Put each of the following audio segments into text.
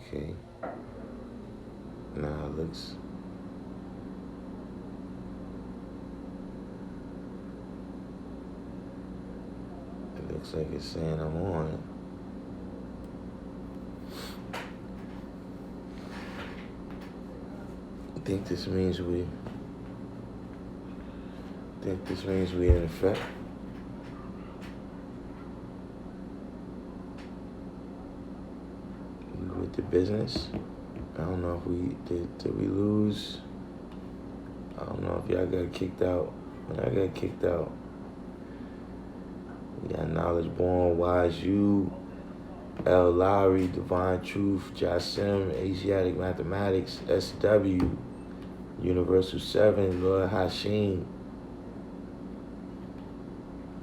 Okay. Now it looks like it's saying I'm on. I think this means we in effect. We with the business. I don't know if we did we lose? I don't know if y'all got kicked out. When I got kicked out, we got Knowledge Born, Wise You, L. Lowry, Divine Truth, Jasim, Asiatic Mathematics, SW, Universal 7, Lord Hashim.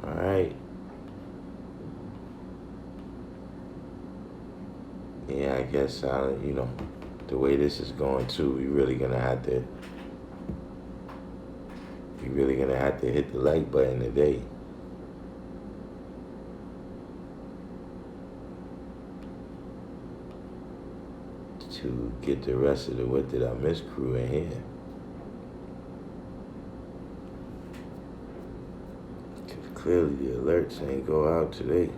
Alright. Yeah, I guess, the way this is going too, we really gonna have to hit the like button today. To get the rest of the What Did I Miss crew in here. Because clearly the alerts ain't go out today.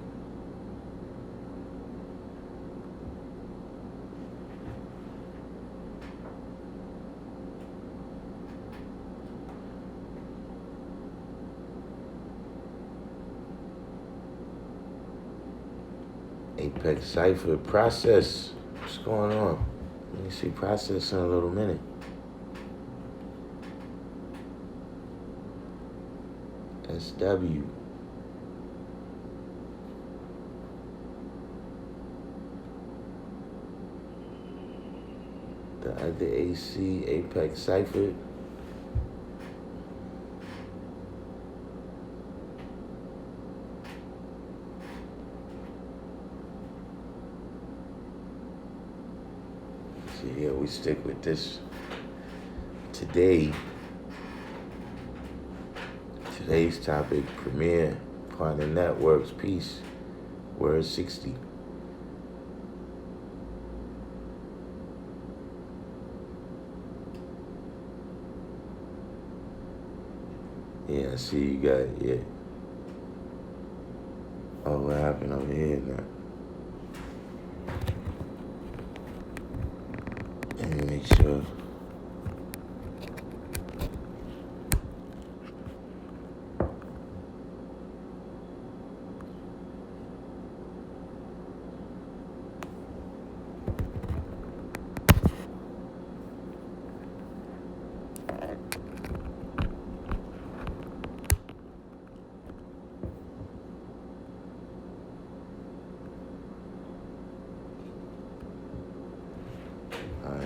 Apex Cipher Process. What's going on? Let me see Process in a little minute. SW. The other AC, Apex Cipher. So yeah, we stick with this today. Today's topic, Premier Partner Networks, Peace, Word 60. Yeah, I see you got, yeah. Oh, what happened over here now? Let me make sure.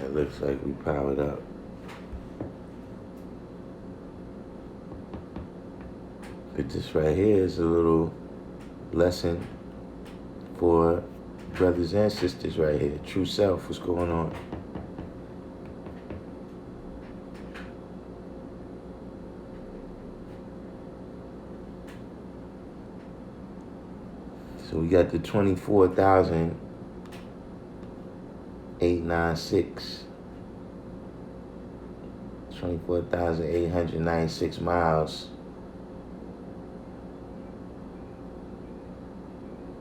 It looks like we powered up. But this right here is a little lesson for brothers and sisters right here. True self, what's going on? So we got the 24,896. 24,896 miles.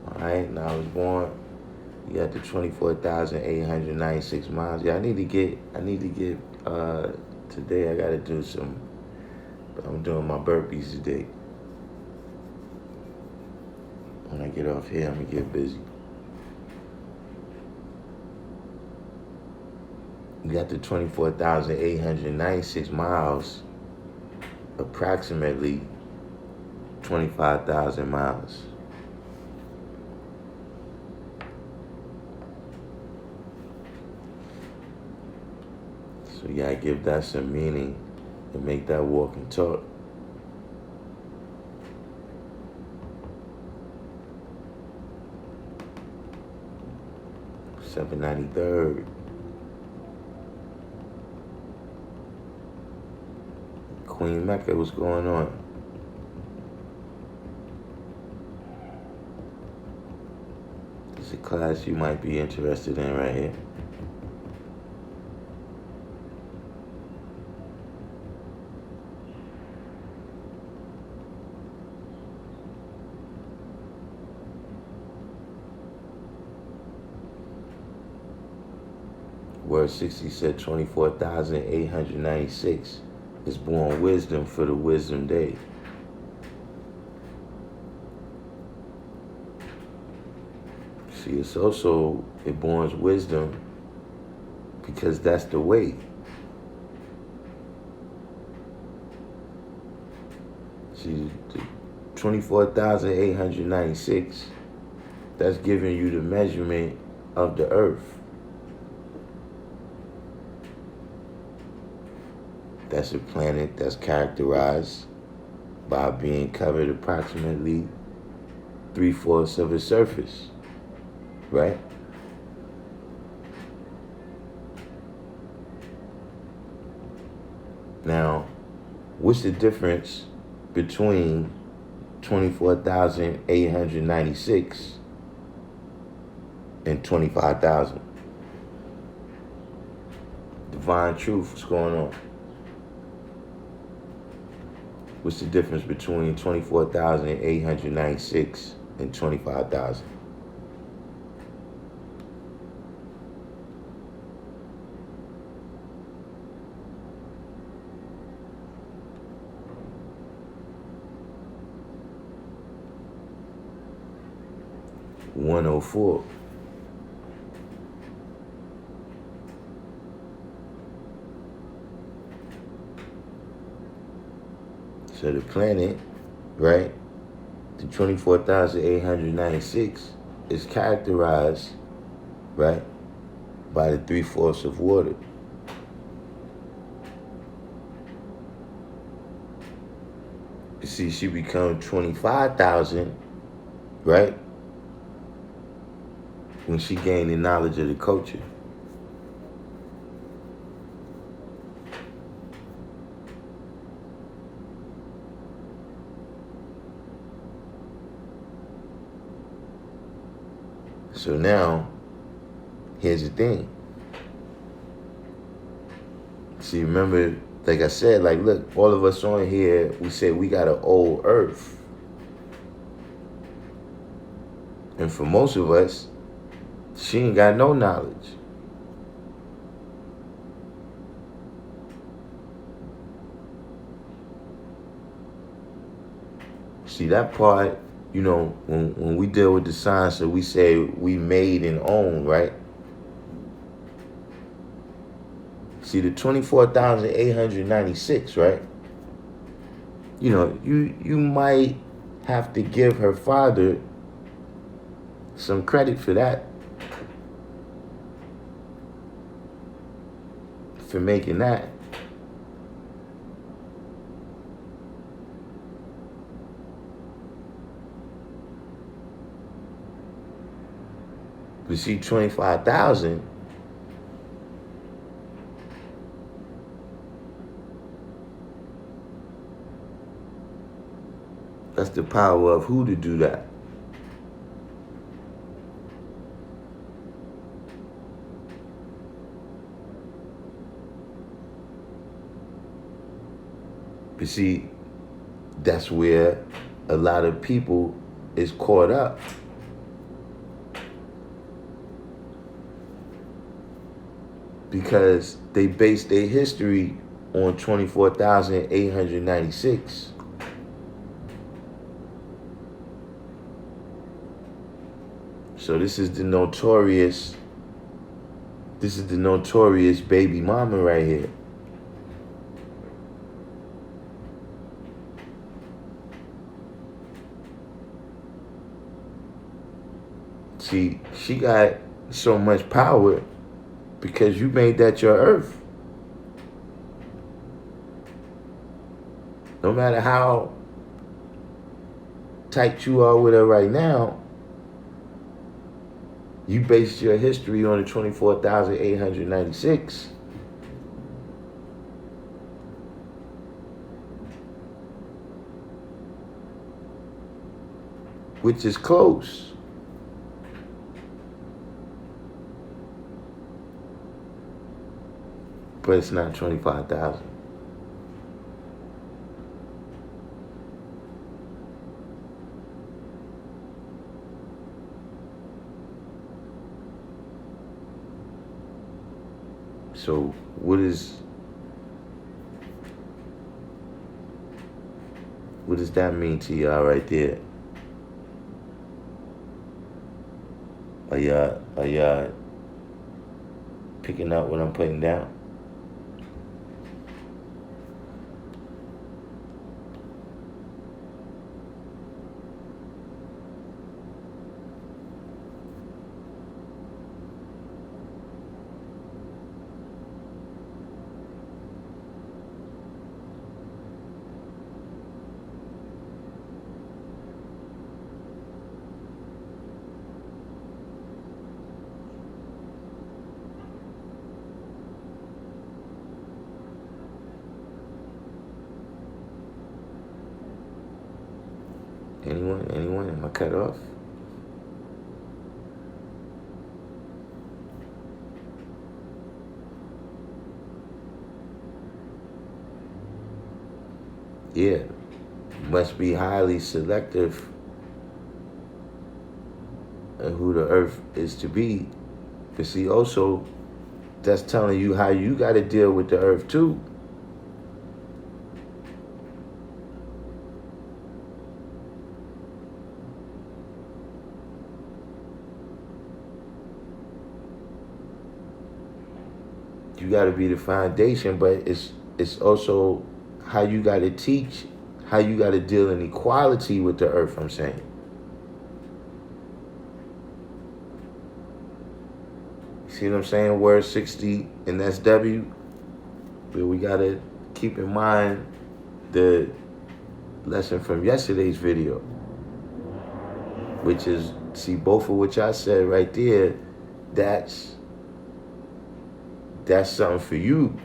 Alright, now I was born. You got the 24,896 miles. Yeah, I need to get today I gotta do some, but I'm doing my burpees today. When I get off here, I'm gonna get busy. You got the 24,896 miles, approximately 25,000 miles. So you gotta give that some meaning and make that walk and talk. $793. Queen Mecca, what's going on? This is a class you might be interested in right here. Word 60 said 24,896 is born wisdom for the wisdom day. See, it's also, it borns wisdom because that's the way. See, the 24,896, that's giving you the measurement of the earth. That's a planet that's characterized by being covered approximately 3/4 of its surface, right? Now, what's the difference between 24,896 and 25,000? Divine truth, what's going on? What's the difference between 24,896 and 25,000? $104. So the planet, right, the 24,896 is characterized, right, by the 3/4 of water. You see, she become 25,000, right, when she gained the knowledge of the culture. So now, here's the thing. See, remember, like I said, like, look, all of us on here, we say we got an old earth. And for most of us, she ain't got no knowledge. See, that part, you know, when we deal with the science that we say we made and own, right? See, the 24,896, right? You know, you might have to give her father some credit for that. For making that. But see, 25,000, that's the power of who to do that. But see, that's where a lot of people is caught up. Because they base their history on 24,896. So this is the notorious baby mama right here. See, she got so much power because you made that your earth. No matter how tight you are with her right now, you based your history on the 24,896. Which is close. But it's not 25,000. So what does that mean to y'all right there? Are y'all picking up what I'm putting down? Anyone? Am I cut off? Yeah. Must be highly selective of who the earth is to be. But see, also, that's telling you how you got to deal with the earth too. You got to be the foundation, but it's also how you got to teach, how you got to deal in equality with the earth. I'm saying. See what I'm saying? Word 60 in SW. But we got to keep in mind the lesson from yesterday's video, which is, see, both of which I said right there, that's something for you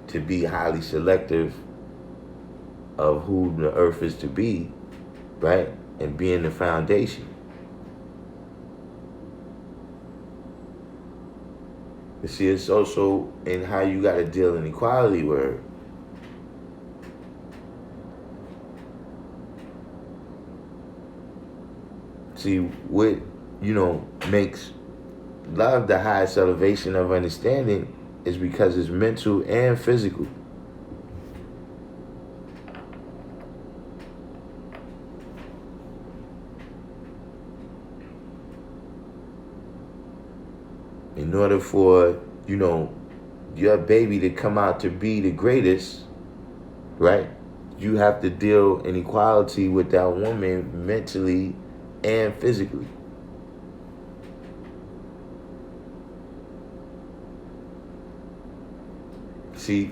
to be highly selective of who the earth is to be, right? And being the foundation. You see, it's also in how you got to deal in equality where see what, makes love the highest elevation of understanding is because it's mental and physical. In order for, your baby to come out to be the greatest, right? You have to deal in equality with that woman mentally and physically. See,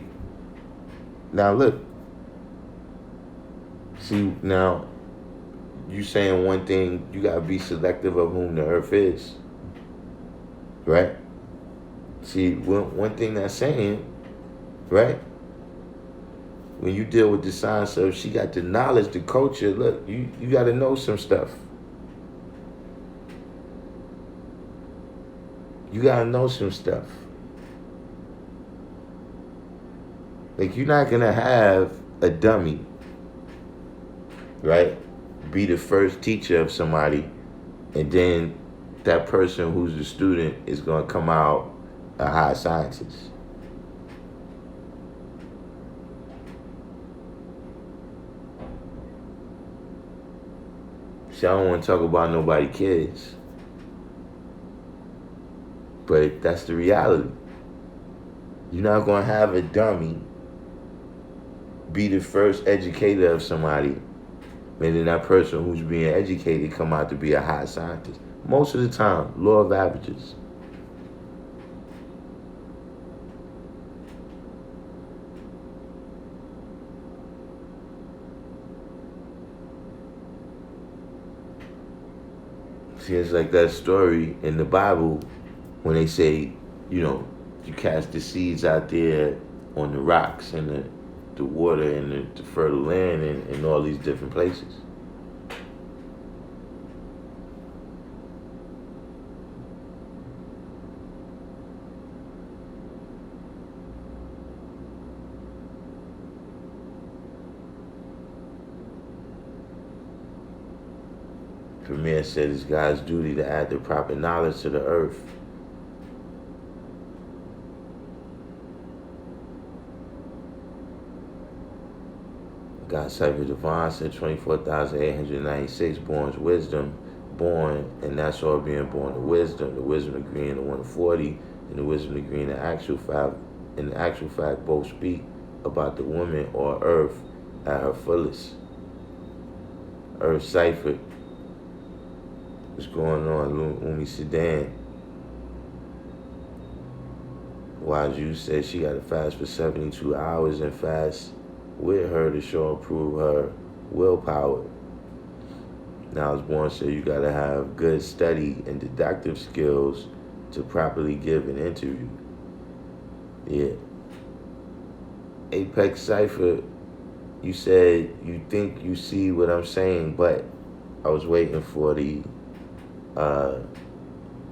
now look. See, now, you saying one thing, you got to be selective of whom the earth is. Right? See, one thing that's saying, right? When you deal with the science of she got the knowledge, the culture, look, you got to know some stuff. You got to know some stuff. Like, you're not going to have a dummy, right, be the first teacher of somebody, and then that person who's the student is going to come out a high scientist. See, I don't want to talk about nobody kids, but that's the reality. You're not going to have a dummy be the first educator of somebody, and then that person who's being educated come out to be a high scientist. Most of the time, law of averages. See, it's like that story in the Bible when they say, you cast the seeds out there on the rocks and the water and the fertile land and all these different places. Premier said it's God's duty to add the proper knowledge to the earth. God Cypher Divine said 24,896 born wisdom, born, and that's all being born to wisdom. The wisdom agreeing to 140, and the wisdom agreeing to actual fact. In the actual fact, both speak about the woman or earth at her fullest. Earth Cypher. What's going on, Umi Sedan? Waju said she got to fast for 72 hours and fast with her to show and prove her willpower. Now, as Born said, you got to have good study and deductive skills to properly give an interview. Yeah. Apex Cypher, you said you think you see what I'm saying, but I was waiting for the,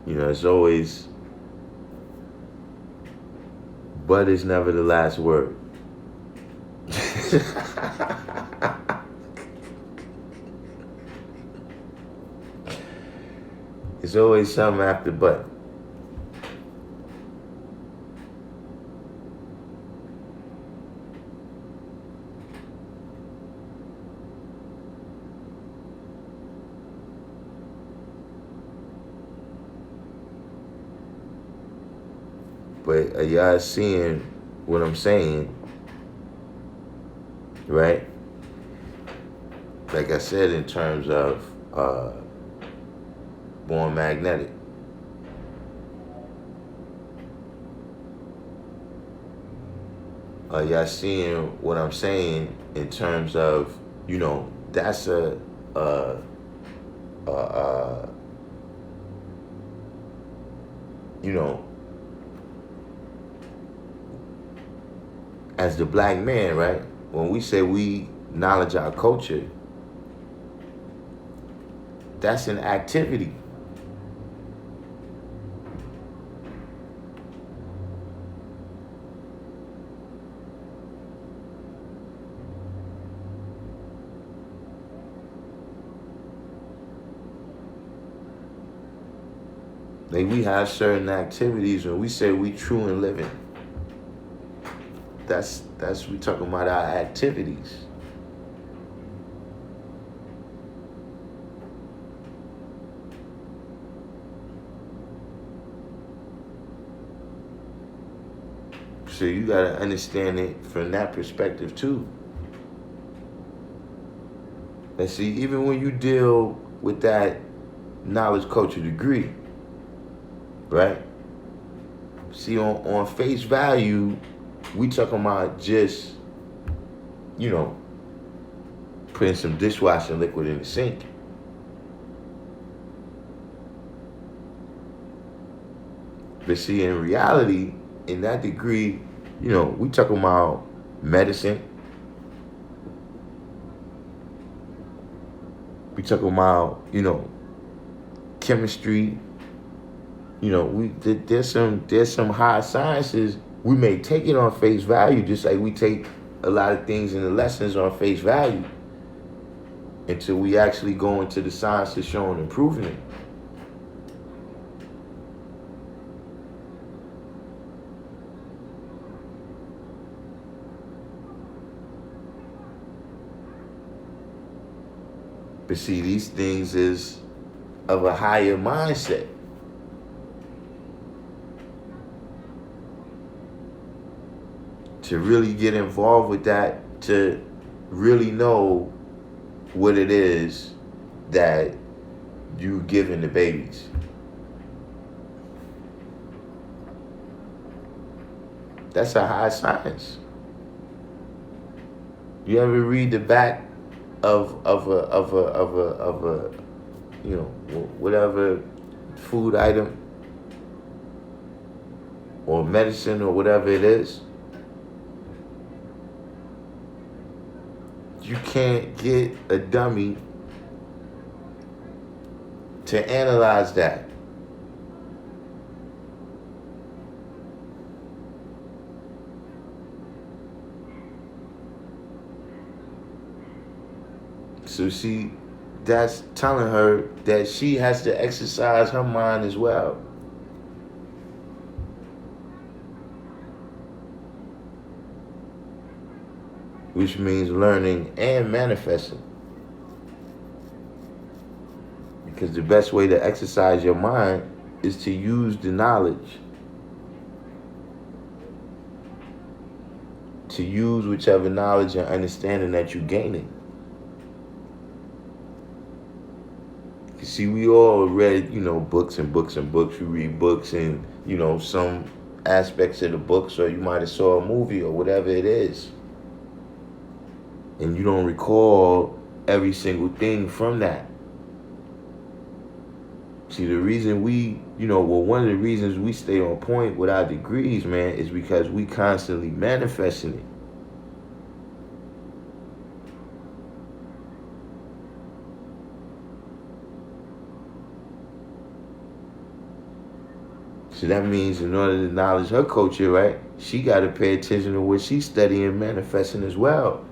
it's always, but is never the last word. It's always something after but. But are y'all seeing what I'm saying? Right? Like I said, in terms of born magnetic. Are y'all seeing what I'm saying in terms of, that's as the black man, right? When we say we knowledge our culture, that's an activity. Like we have certain activities when we say we true and living. That's we talking about our activities. So you gotta understand it from that perspective too. And see, even when you deal with that knowledge culture degree, right? See, on face value, we talking about just, putting some dishwashing liquid in the sink. But see, in reality, in that degree, we talking about medicine. We talking about, chemistry. There's some high sciences. We may take it on face value, just like we take a lot of things in the lessons on face value, until we actually go into the sciences showing and proving it. But see, these things is of a higher mindset. To really get involved with that, to really know what it is that you giving the babies. That's a high science. You ever read the back of a whatever food item or medicine or whatever it is? You can't get a dummy to analyze that. So see, that's telling her that she has to exercise her mind as well. which means learning and manifesting. Because the best way to exercise your mind is to use the knowledge. To use whichever knowledge and understanding that you're gaining. You see, we all read, books and books and books. You read books and, some aspects of the books, or you might have saw a movie or whatever it is. And you don't recall every single thing from that. See, the reason one of the reasons we stay on point with our degrees, man, is because we constantly manifesting it. So that means in order to acknowledge her culture, right, she got to pay attention to what she's studying and manifesting as well.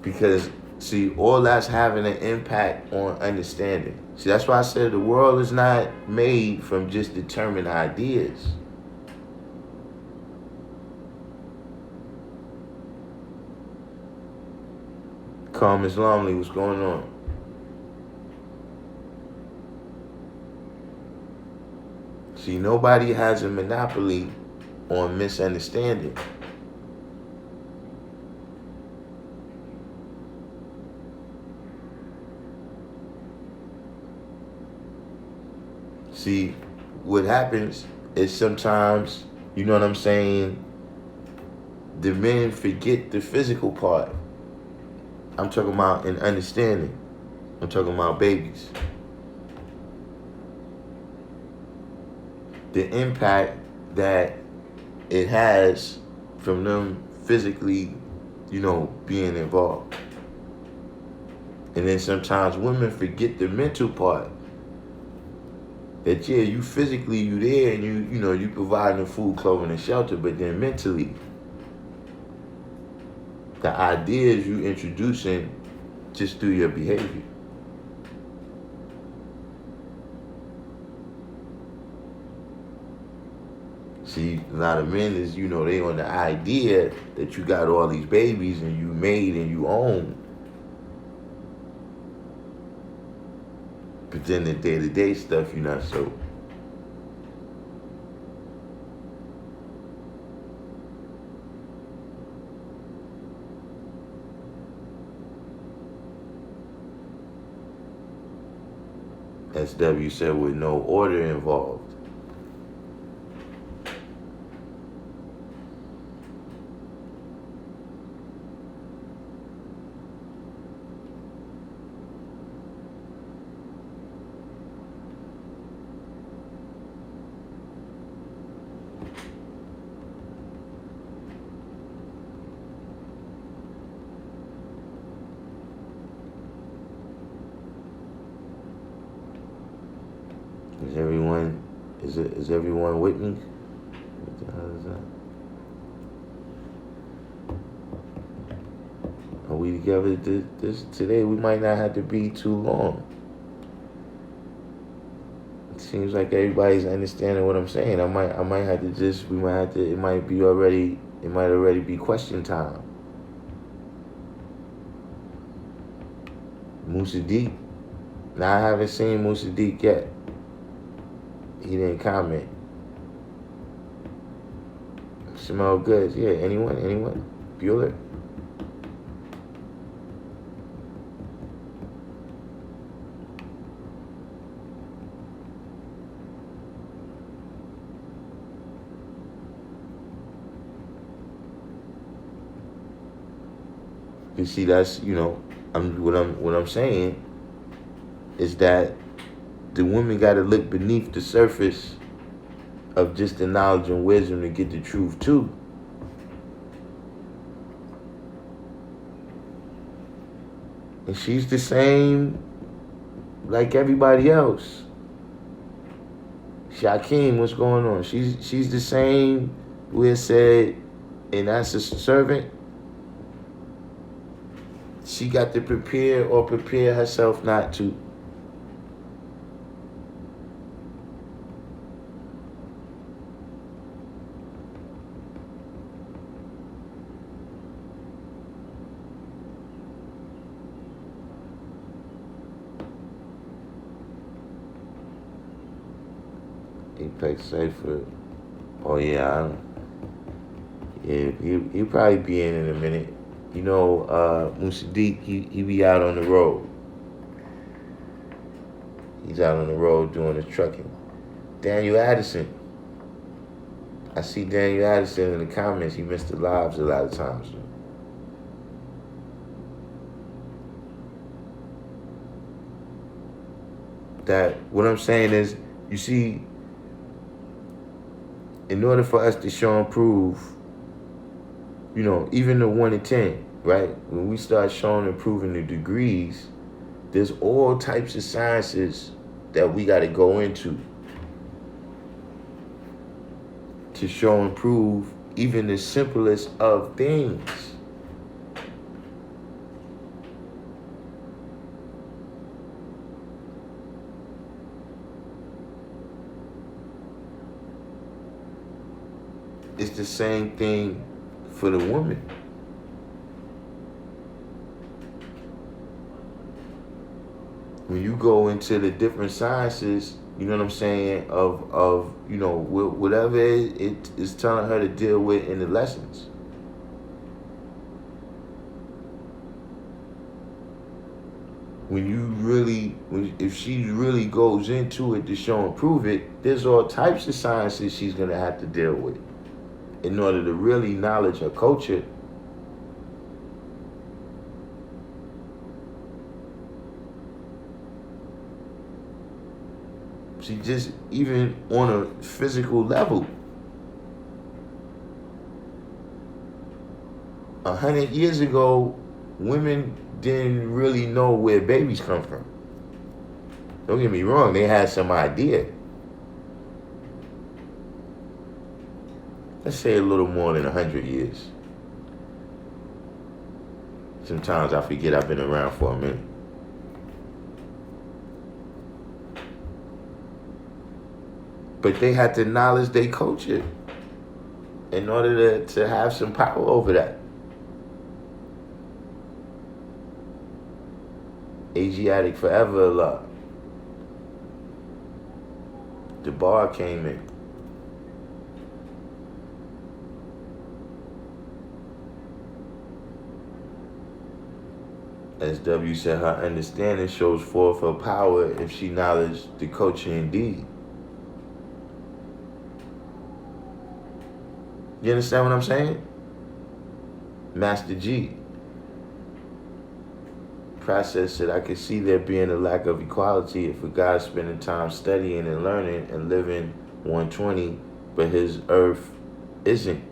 Because, see, all that's having an impact on understanding. See, that's why I said the world is not made from just determined ideas. Calm Islamly, what's going on? See, nobody has a monopoly on misunderstanding. See, what happens is sometimes, you know what I'm saying, the men forget the physical part. I'm talking about an understanding. I'm talking about babies. The impact that it has from them physically, being involved. And then sometimes women forget the mental part. That, yeah, you physically, you there, and you providing the food, clothing, and shelter, but then mentally, the ideas you introducing just through your behavior. See, a lot of men is, they on the idea that you got all these babies and you made and you own. But then the day-to-day stuff, you're not so. SW said with no order involved. Is everyone with me? What the hell is that? Are we together this today? We might not have to be too long. It seems like everybody's understanding what I'm saying. It might already be question time. Musadeep. Now I haven't seen Musadeep yet. He didn't comment. Smell good. Yeah, anyone? Bueller? You see, that's, what I'm saying is that the women got to look beneath the surface of just the knowledge and wisdom to get the truth too. And she's the same like everybody else. Shakim, what's going on? She's the same. We said, and that's a servant. She got to prepare herself not to. Apex Cipher. Oh yeah, he'll probably be in a minute. You know, Musadik, he be out on the road. He's out on the road doing his trucking. Daniel Addison. I see Daniel Addison in the comments. He missed the lives a lot of times. That what I'm saying is, you see, in order for us to show and prove, you know, even the 1 to 10, right? When we start showing and proving the degrees, there's all types of sciences that we got to go into to show and prove even the simplest of things. It's the same thing for the woman. When you go into the different sciences, you know what I'm saying, of you know, whatever it is telling her to deal with in the lessons. If she really goes into it to show and prove it, there's all types of sciences she's gonna have to deal with in order to really knowledge her culture. She just, even on a physical level, 100 years ago, women didn't really know where babies come from. Don't get me wrong, they had some idea. Let's say a little more than 100 years. Sometimes I forget I've been around for a minute. But they had to acknowledge their culture in order to have some power over that. Asiatic forever, Allah. The bar came in. As W said, her understanding shows forth her power if she acknowledged the culture indeed. You understand what I'm saying? Master G. Process said, I could see there being a lack of equality if a guy spending time studying and learning and living 120, but his earth isn't.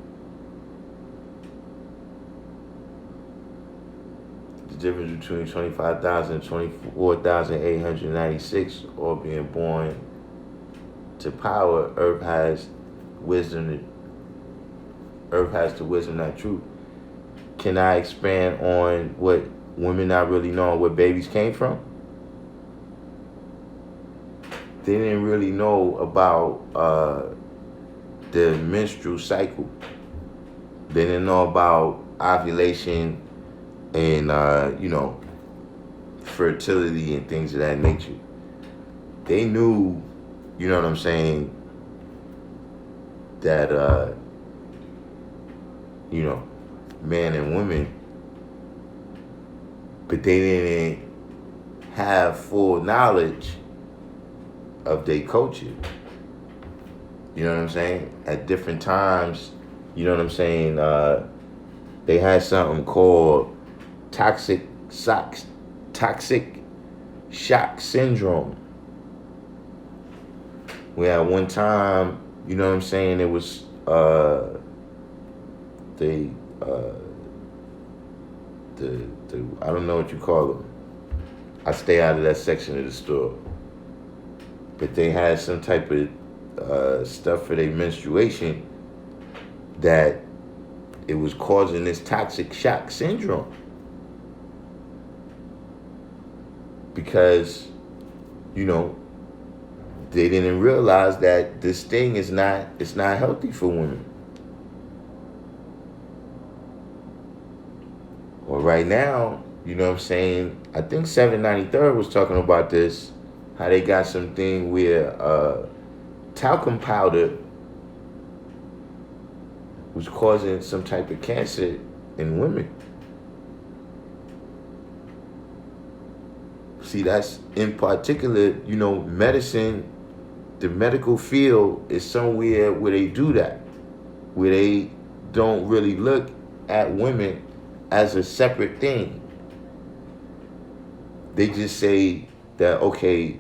The difference between 25,000 and 24,896, or being born to power, earth has wisdom. Earth has the wisdom, not truth. Can I expand on what women not really knowing where babies came from? They didn't really know about the menstrual cycle. They didn't know about ovulation and fertility and things of that nature. They knew, you know what I'm saying, that man and woman, but they didn't have full knowledge of their culture. You know what I'm saying? At different times, you know what I'm saying, they had something called toxic shock syndrome. Where at one time, you know what I'm saying, it was the I don't know what you call them. I stay out of that section of the store. But they had some type of stuff for their menstruation that it was causing this toxic shock syndrome. Because, they didn't realize that this thing it's not healthy for women. Well, right now, you know what I'm saying, I think 793rd was talking about this, how they got something where talcum powder was causing some type of cancer in women. See, that's in particular, medicine, the medical field is somewhere where they do that, where they don't really look at women as a separate thing. They just say that, okay,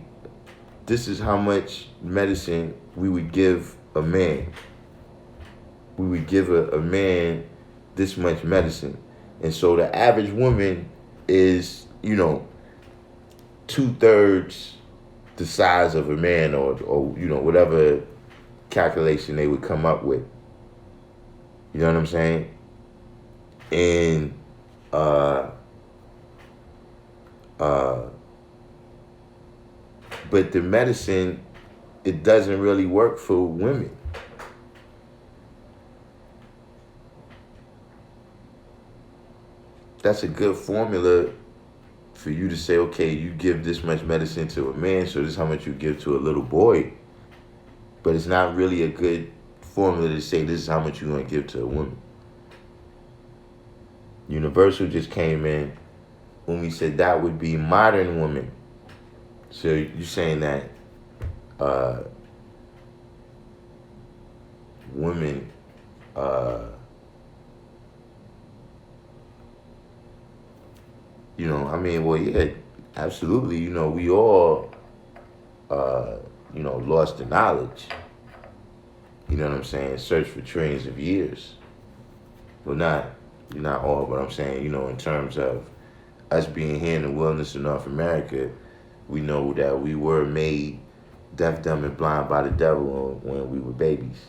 this is how much medicine we would give a man. We would give a man this much medicine. And so the average woman is, 2/3 the size of a man, or whatever calculation they would come up with. You know what I'm saying? And but the medicine, it doesn't really work for women. That's a good formula for you to say, okay, you give this much medicine to a man, so this is how much you give to a little boy. But it's not really a good formula to say this is how much you're going to give to a woman. Universal just came in when we said that would be modern women. So you're saying that women well, yeah, absolutely. We all lost the knowledge. You know what I'm saying? Searched for trillions of years. Well, not all, but I'm saying, in terms of us being here in the wilderness of North America, we know that we were made deaf, dumb, and blind by the devil when we were babies.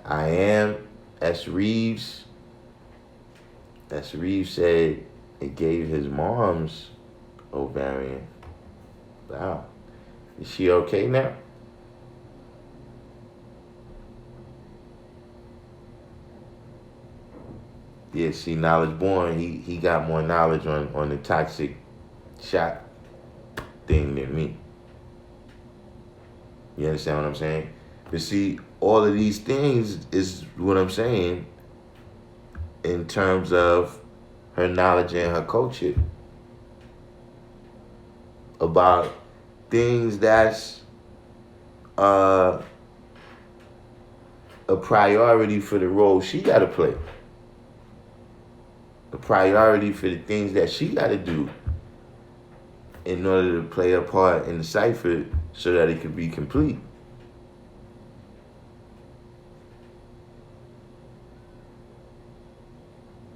I am S. Reeves. S. Reeves said it gave his mom's ovarian. Wow. Is she okay now? Yeah, see, Knowledge Born, he got more knowledge on the toxic shock thing than me. You understand what I'm saying? But see, all of these things is what I'm saying in terms of her knowledge and her culture about things that's a priority for the role she got to play. A priority for the things that she got to do in order to play a part in the cipher so that it could be complete.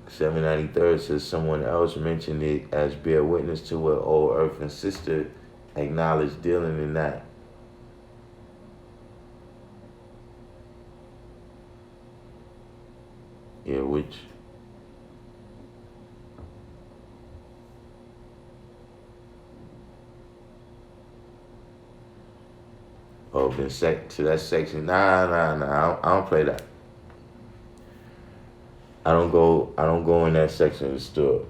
$793 says someone else mentioned it as bear witness to what old Earth and sister acknowledged dealing in that. Yeah, which been to that section. Nah. I don't play that. I don't go in that section of the store.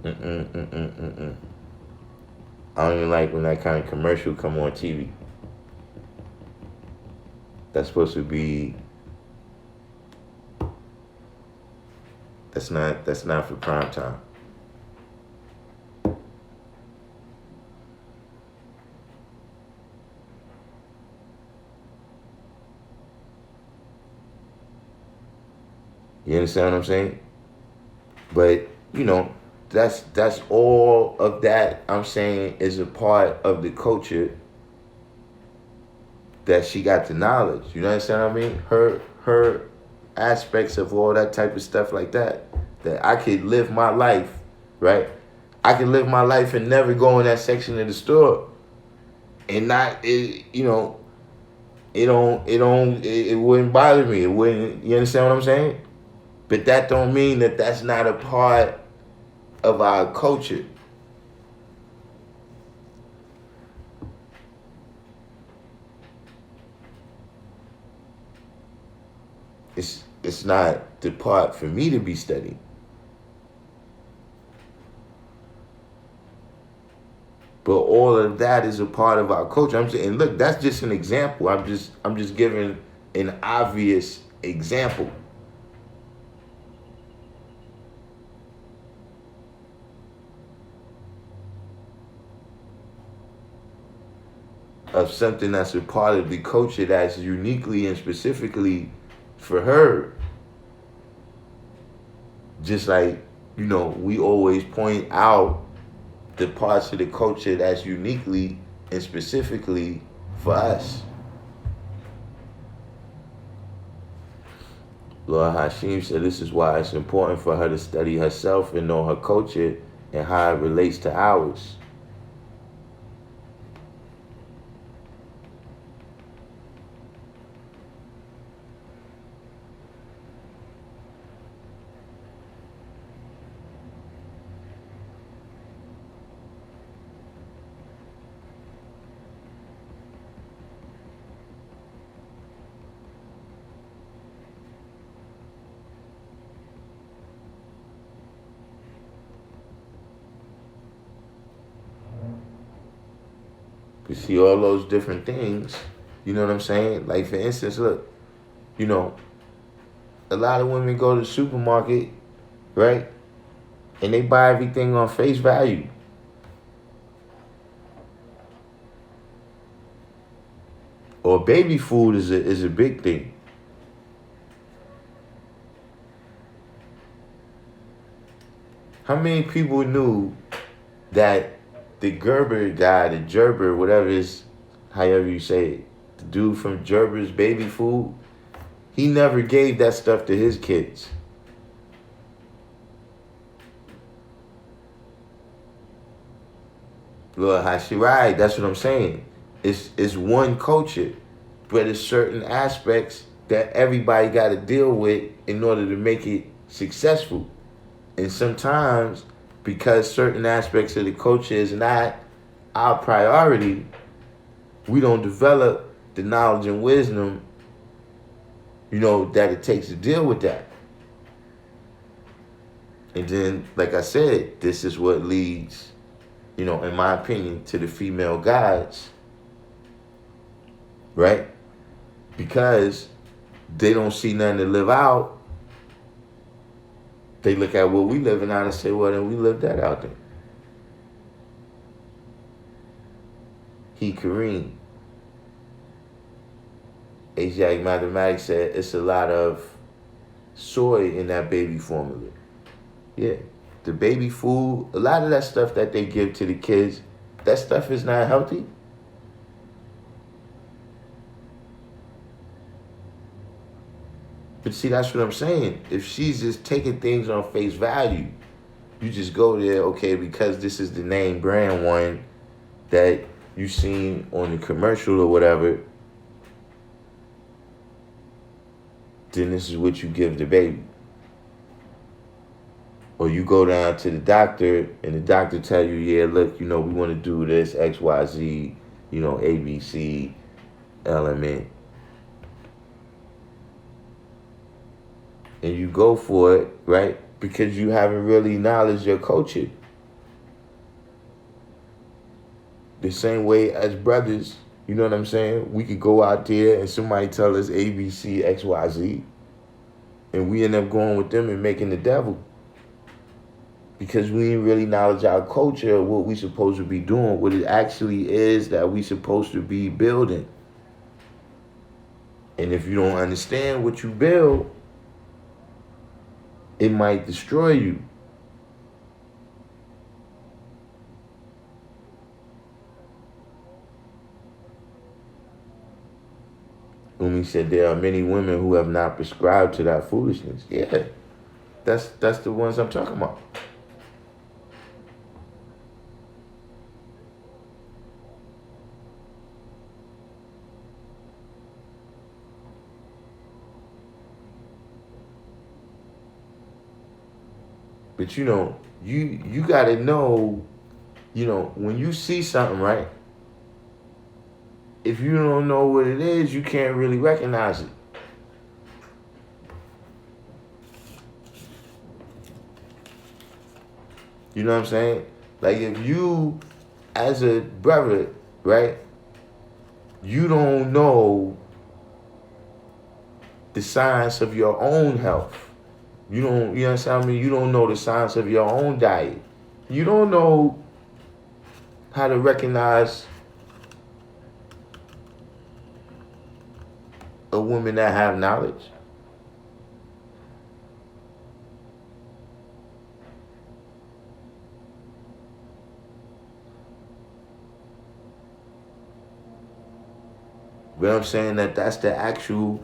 I don't even like when that kind of commercial come on TV. That's supposed to be. That's not for prime time. You understand what I'm saying? But, that's all of that I'm saying is a part of the culture that she got the knowledge. You understand what I mean? Her aspects of all that type of stuff like that I could live my life, right? I could live my life and never go in that section of the store and not, it wouldn't bother me. It wouldn't, you understand what I'm saying? But that don't mean that that's not a part of our culture. It's not the part for me to be studying. But all of that is a part of our culture. I'm saying, look, that's just an example. I'm just giving an obvious example. Of something that's a part of the culture that's uniquely and specifically for her. Just like, we always point out the parts of the culture that's uniquely and specifically for us. Lord Hashim said this is why it's important for her to study herself and know her culture and how it relates to ours. You see all those different things, you know what I'm saying? Like, for instance, look, a lot of women go to the supermarket, right? And they buy everything on face value. Or baby food is a big thing. How many people knew that the Gerber guy, the Gerber, whatever is, however you say it, the dude from Gerber's baby food, he never gave that stuff to his kids. Lord Hashirai, that's what I'm saying. It's one culture, but it's certain aspects that everybody got to deal with in order to make it successful. And sometimes, because certain aspects of the culture is not our priority, we don't develop the knowledge and wisdom, that it takes to deal with that. And then, like I said, this is what leads, in my opinion, to the female gods, right? Because they don't see nothing to live out. They look at what we living out and say, well, then we live that out then. He Kareem. Asiatic Mathematics said it's a lot of soy in that baby formula. Yeah. The baby food, a lot of that stuff that they give to the kids, that stuff is not healthy. But see, that's what I'm saying. If she's just taking things on face value, you just go there, okay, because this is the name brand one that you seen on the commercial or whatever, then this is what you give the baby. Or you go down to the doctor and the doctor tell you, yeah, look, we want to do this, X, Y, Z, ABC, element. And you go for it, right? Because you haven't really acknowledged your culture. The same way as brothers, you know what I'm saying? We could go out there and somebody tell us ABC, X, Y, Z. And we end up going with them and making the devil. Because we didn't really acknowledge our culture, what we supposed to be doing, what it actually is that we supposed to be building. And if you don't understand what you build, it might destroy you. Umi said there are many women who have not prescribed to that foolishness. Yeah, that's the ones I'm talking about. But you gotta know, when you see something, right? If you don't know what it is, you can't really recognize it. You know what I'm saying? Like, if you as a brother, right, you don't know the science of your own health. You understand me? You don't know the science of your own diet. You don't know how to recognize a woman that have knowledge. But I'm saying that's the actual,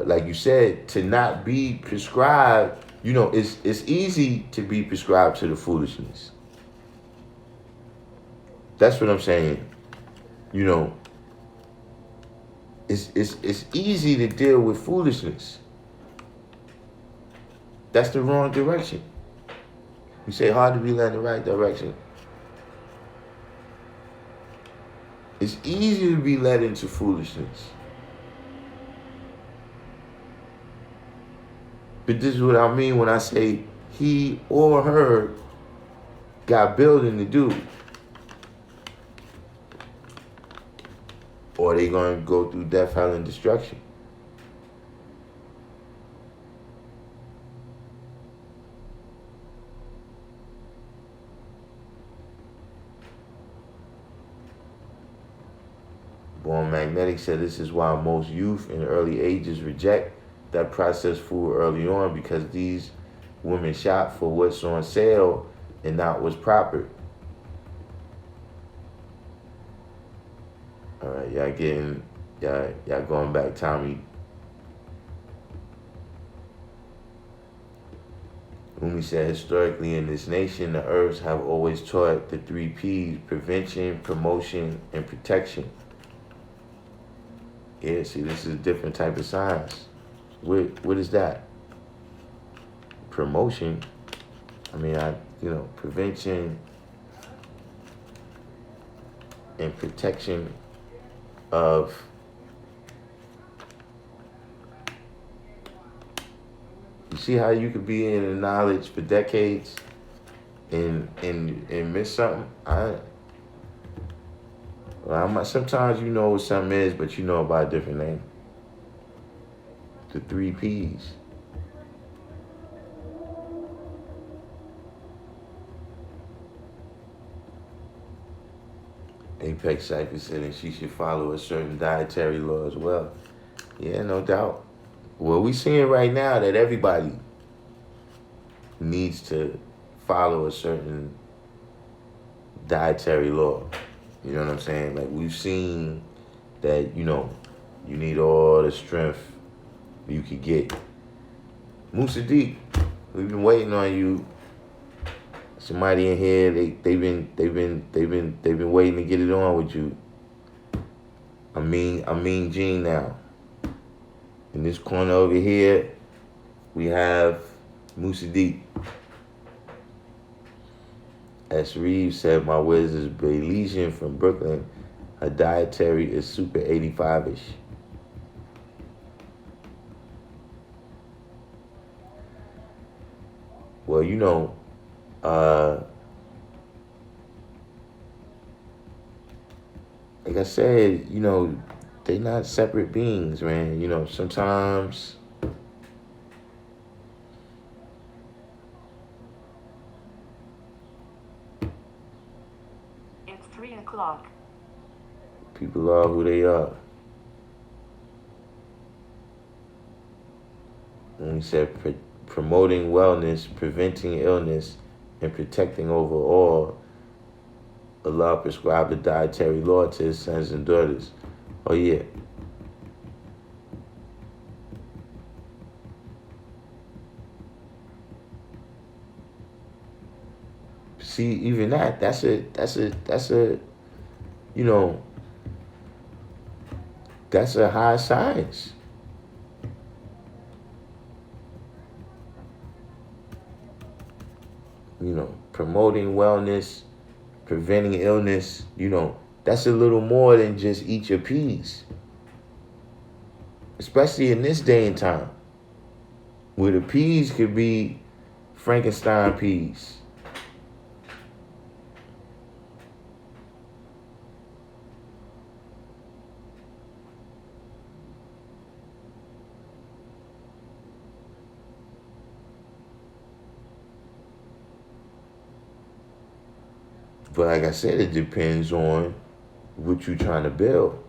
like you said, to not be prescribed, it's easy to be prescribed to the foolishness. That's what I'm saying. It's easy to deal with foolishness. That's the wrong direction. You say hard to be led in the right direction. It's easy to be led into foolishness. But this is what I mean when I say he or her got building to do. Or they going to go through death, hell, and destruction. Born Magnetic said this is why most youth in early ages reject that processed food early on, because these women shop for what's on sale and not what's proper. All right, y'all going back, Tommy. Umi said, historically in this nation, the herbs have always taught the 3 P's: prevention, promotion, and protection. Yeah, see, this is a different type of science. What is that? Promotion. I mean, prevention and protection of you see how you could be in the knowledge for decades and miss something? Sometimes you know what something is, but you know about a different name. The 3 P's. Apex Cypher said that she should follow a certain dietary law as well. Yeah, no doubt. Well, we seeing right now that everybody needs to follow a certain dietary law. You know what I'm saying? Like, we've seen that, you need all the strength you could get. Musa Deep, we've been waiting on you. Somebody in here, they've been waiting to get it on with you. I mean Gene now. In this corner over here, we have Musa Deep. S. Reeves said, my wiz is Bayesian from Brooklyn. Her dietary is super 85-ish. Well, like I said, they not separate beings, man. Sometimes it's 3 o'clock. People are who they are. And he said promoting wellness, preventing illness, and protecting over all. Allah prescribed a dietary law to his sons and daughters. Oh, yeah. See, even that's a that's a high science. Promoting wellness, preventing illness, that's a little more than just eat your peas. Especially in this day and time, where the peas could be Frankenstein piece. But like I said, it depends on what you're trying to build.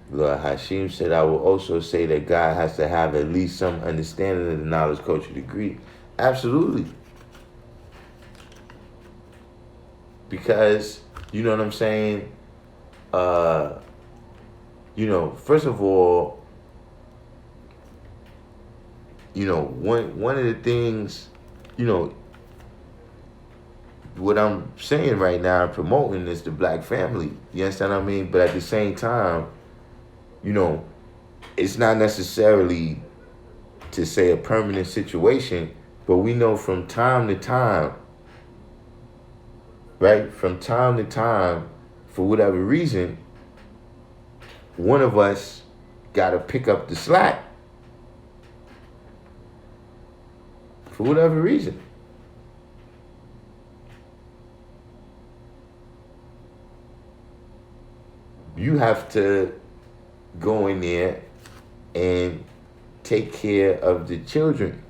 Lord Hashim said, I will also say that God has to have at least some understanding of the knowledge, culture, degree. Absolutely. Because, you know what I'm saying? First of all, one of the things, what I'm saying right now and promoting is the black family. You understand what I mean? But at the same time, it's not necessarily to say a permanent situation, but we know from time to time, right? From time to time, for whatever reason, one of us got to pick up the slack. For whatever reason. You have to go in there and take care of the children.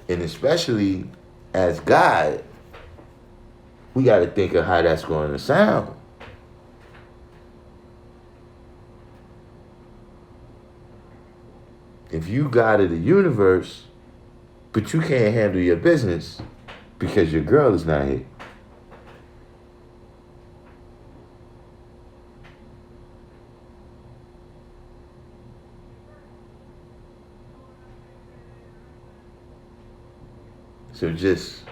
And especially as God, we got to think of how that's going to sound. If you God of the universe, but you can't handle your business because your girl is not here. So just,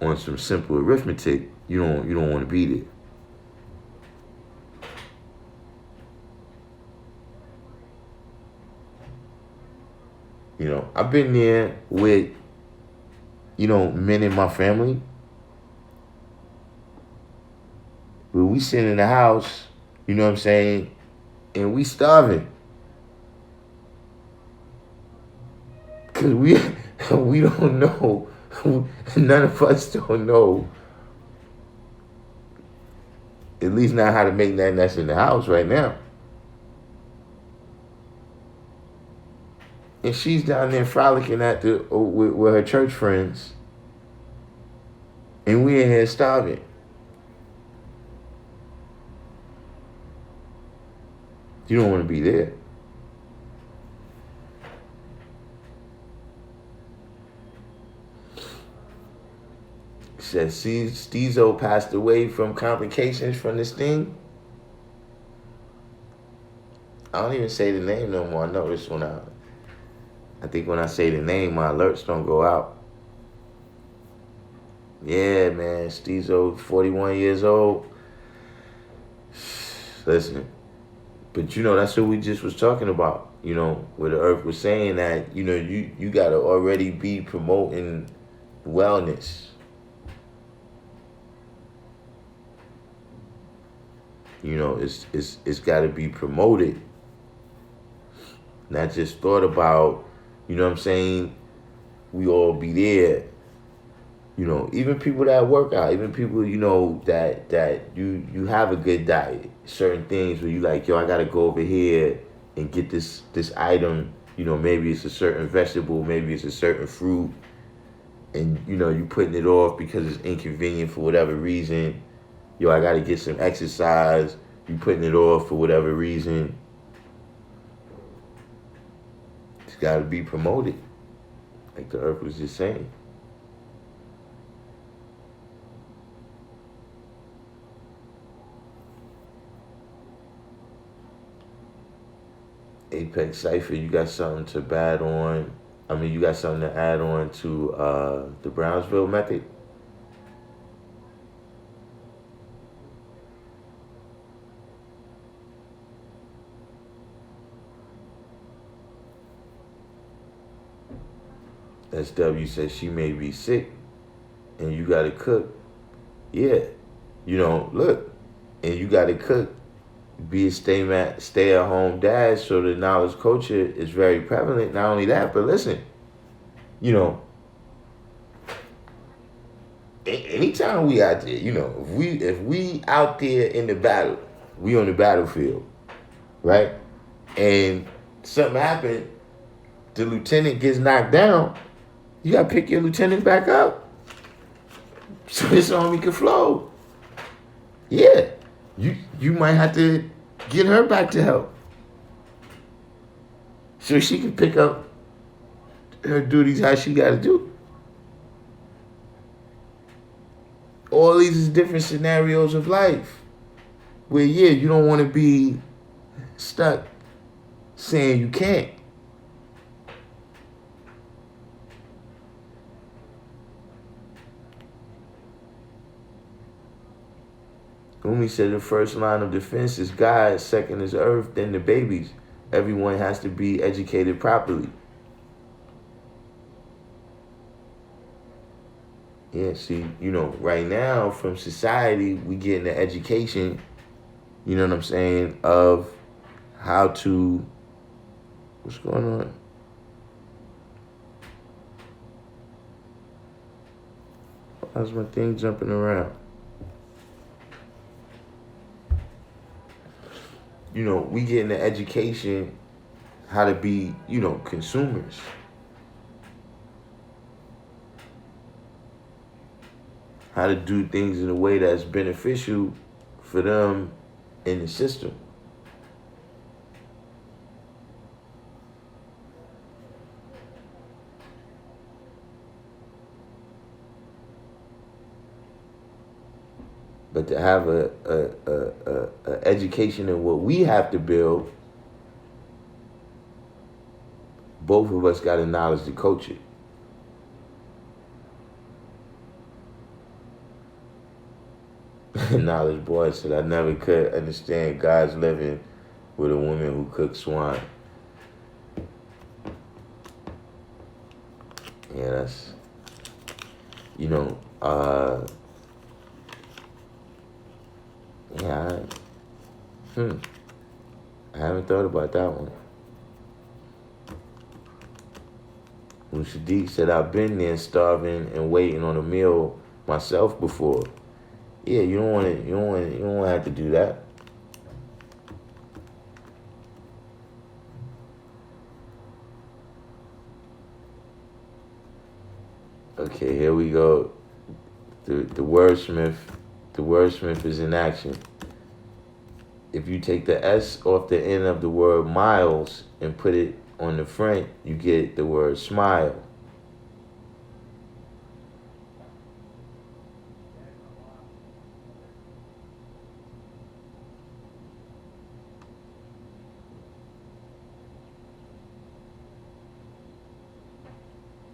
on some simple arithmetic, you don't want to be there. I've been there with, men in my family. But we sit in the house, you know what I'm saying, and we starving. Because we don't know, none of us don't know, at least not how to make nothing that's in the house right now. And she's down there frolicking with her church friends. And we in here starving. You don't want to be there. Says Steezo passed away from complications from this thing. I don't even say the name no more. I notice I think when I say the name, my alerts don't go out. Yeah, man, Steezo, 41 years old. Listen, but that's what we just was talking about. Where the earth was saying that, you gotta already be promoting wellness. It's got to be promoted, not just thought about. You know what I'm saying? We all be there. Even people that work out, even people that you have a good diet. Certain things where you like, yo, I gotta go over here and get this item. Maybe it's a certain vegetable, maybe it's a certain fruit, and you putting it off because it's inconvenient for whatever reason. Yo, I gotta get some exercise. You putting it off for whatever reason. It's gotta be promoted. Like the earth was just saying. Apex Cypher, you got something to add on? You got something to add on to the Brownsville method? SW says she may be sick and you gotta cook. Yeah. Look, and you gotta cook. Be a stay at home dad, so the knowledge culture is very prevalent. Not only that, but listen, anytime we out there, if we out there in the battle, we on the battlefield, right? And something happened, the lieutenant gets knocked down, you gotta pick your lieutenant back up so this army can flow. Yeah, you might have to get her back to help so she can pick up her duties how she got to do. All these is different scenarios of life where, yeah, you don't want to be stuck saying you can't. Umi said the first line of defense is God, second is earth, then the babies. Everyone has to be educated properly. Yeah, see, right now from society, we getting the education, you know what I'm saying, of how to, what's going on? How's my thing jumping around? We getting the education how to be, consumers. How to do things in a way that's beneficial for them in the system. But to have a education in what we have to build, both of us got to knowledge the culture. Knowledge boy said, I never could understand God's living with a woman who cooks swine. Yeah, that's, yeah, I haven't thought about that one. When Sadiq said, I've been there starving and waiting on a meal myself before. Yeah, you don't want to have to do that. Okay, here we go. The wordsmith is in action. If you take the S off the end of the word miles and put it on the front, you get the word smile.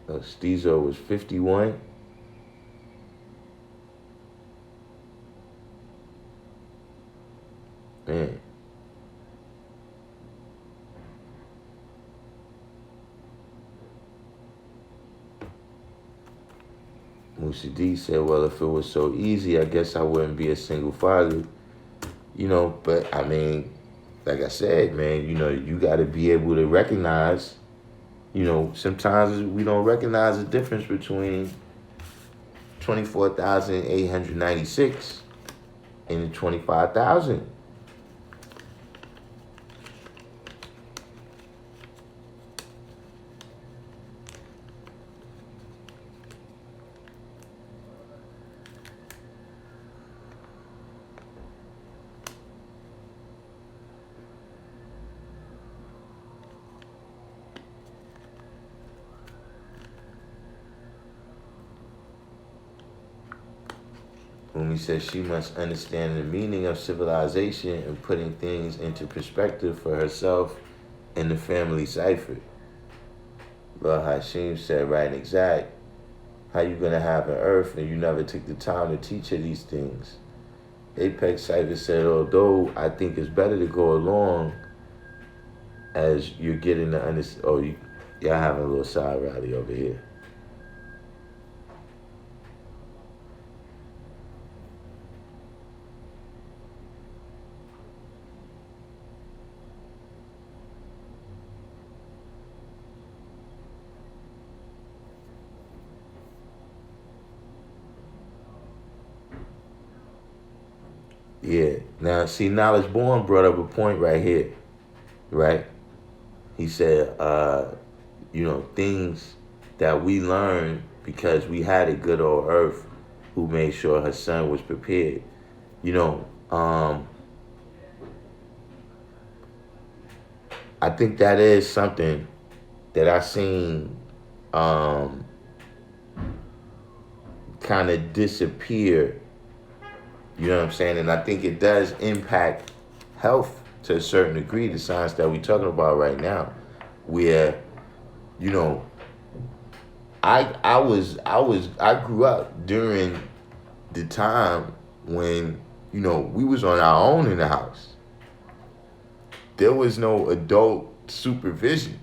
Stezo was 51. Man. Musa D said, well, if it was so easy, I guess I wouldn't be a single father. But I mean, like I said, man, you got to be able to recognize, sometimes we don't recognize the difference between 24,896 and the 25,000. Umi says she must understand the meaning of civilization and putting things into perspective for herself and the family cipher. Lord Hashim said, right and exact, how you going to have an earth and you never took the time to teach her these things? Apex Cipher said, although I think it's better to go along as you're getting the understanding. Oh, y'all having a little side rally over here. Now, see, Knowledge Born brought up a point right here, right? He said, things that we learned because we had a good old earth who made sure her son was prepared. You know, I think that is something that I seen kind of disappear. You know what I'm saying? And I think it does impact health to a certain degree, the science that we're talking about right now, where, you know, I grew up during the time when, we was on our own in the house. There was no adult supervision.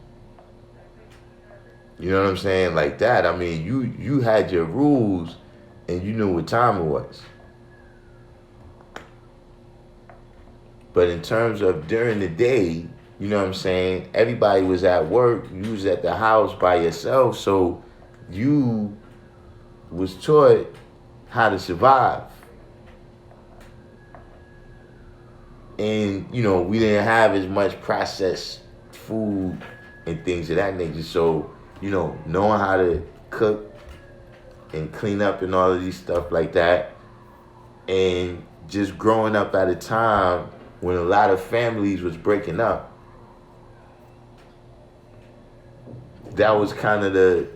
You know what I'm saying? Like that. I mean, you had your rules and you knew what time it was. But in terms of during the day, you know what I'm saying? Everybody was at work. You was at the house by yourself. So you was taught how to survive. And, we didn't have as much processed food and things of that nature. So, knowing how to cook and clean up and all of these stuff like that. And just growing up at a time when a lot of families was breaking up. That was kind of the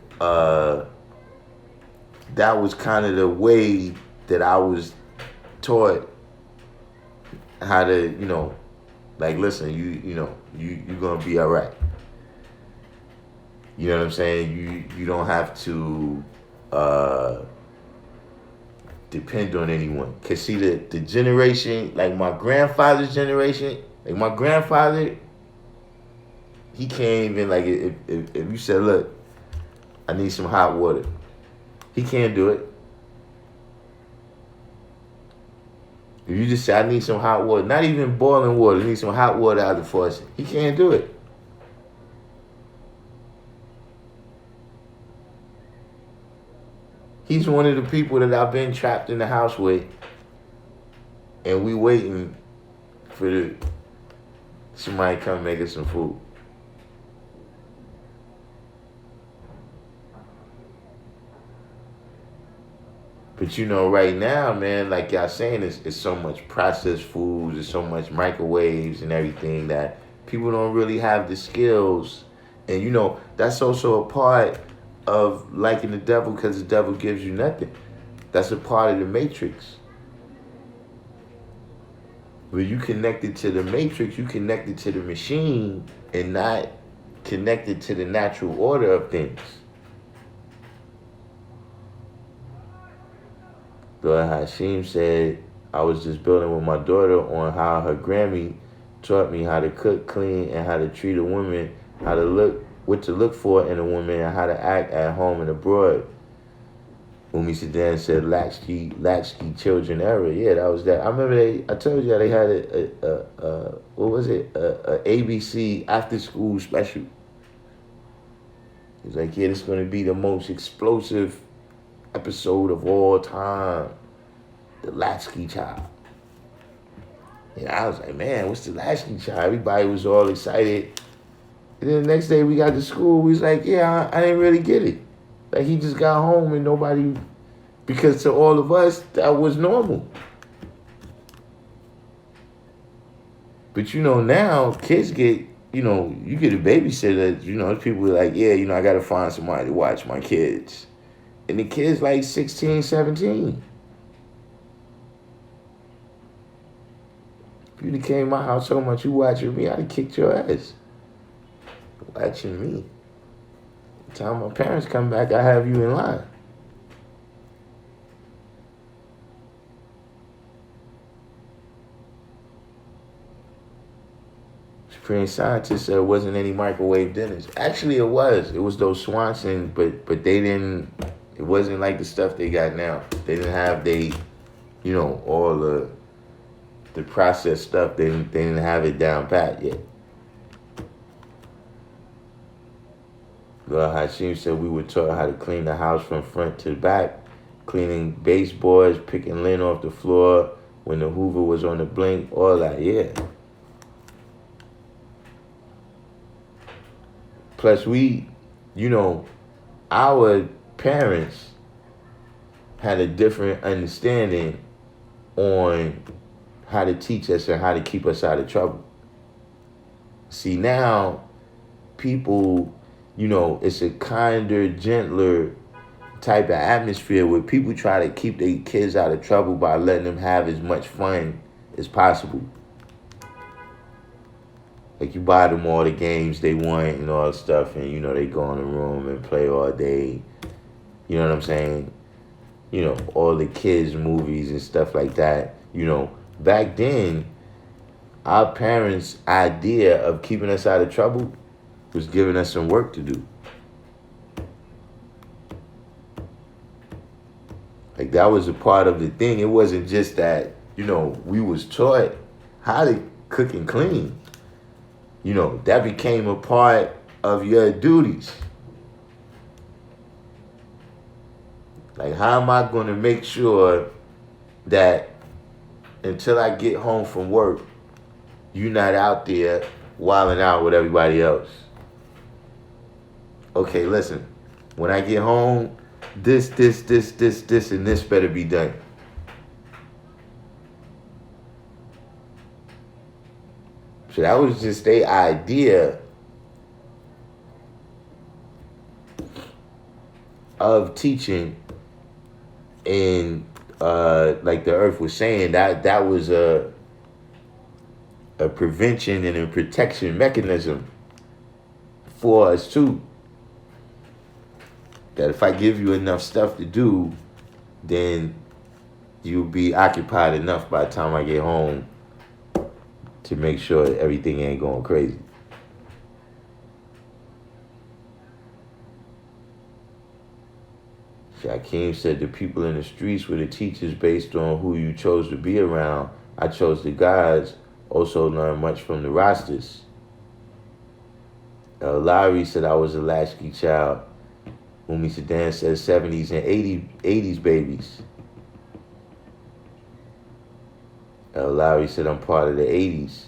way that I was taught how to, listen, you're gonna be all right. You know what I'm saying? You don't have to depend on anyone. Cause see the generation, like my grandfather's generation, like my grandfather, he can't even, like, if you said, look, I need some hot water, he can't do it. If you just say, I need some hot water, not even boiling water, I need some hot water out of the faucet, he can't do it. He's one of the people that I've been trapped in the house with, and we waiting for somebody to come make us some food. But right now, man, like y'all saying, it's so much processed foods, there's so much microwaves and everything that people don't really have the skills. And that's also a part of liking the devil, because the devil gives you nothing. That's a part of the matrix. When you connected to the matrix, you connected to the machine and not connected to the natural order of things. Lord Hashim said, I was just building with my daughter on how her Grammy taught me how to cook, clean, and how to treat a woman, how to look, what to look for in a woman, and how to act at home and abroad. Umi Sedan said latchkey children era. Yeah, that was that. I remember I told you they had a ABC after school special. It was like, yeah, this is going to be the most explosive episode of all time. The latchkey child. And I was like, man, what's the latchkey child? Everybody was all excited. And then the next day we got to school, we was like, yeah, I didn't really get it. Like, he just got home and nobody, because to all of us, that was normal. But now kids get, you get a babysitter, people are like, yeah, I got to find somebody to watch my kids. And the kid's like 16, 17. If you'd have came to my house talking about you watching me, I'd have kicked your ass. Watching me. The time my parents come back, I have you in line. Supreme Scientist said it wasn't any microwave dinners. Actually, it was. It was those Swanson, but they didn't. It wasn't like the stuff they got now. They didn't have all the processed stuff. They didn't have it down pat yet. Lord Hashim said we were taught how to clean the house from front to back, cleaning baseboards, picking lint off the floor, when the Hoover was on the blink, all that, yeah. Plus our parents had a different understanding on how to teach us and how to keep us out of trouble. See, now people, it's a kinder, gentler type of atmosphere where people try to keep their kids out of trouble by letting them have as much fun as possible. Like, you buy them all the games they want and all that stuff, and they go in the room and play all day. You know what I'm saying? All the kids' movies and stuff like that. Back then, our parents' idea of keeping us out of trouble was giving us some work to do. Like, that was a part of the thing. It wasn't just that, we was taught how to cook and clean. That became a part of your duties. Like, how am I going to make sure that until I get home from work, you're not out there wilding out with everybody else? Okay, listen. When I get home, this, and this better be done. So that was just their idea of teaching. And like the Earth was saying, that was a prevention and a protection mechanism for us too. That if I give you enough stuff to do, then you'll be occupied enough by the time I get home to make sure that everything ain't going crazy. Shakim said the people in the streets were the teachers based on who you chose to be around. I chose the guys, also learned much from the rosters. Lowry said I was a latchkey child. Umi Sedan said 70s and 80s babies. Lowry said I'm part of the 80s.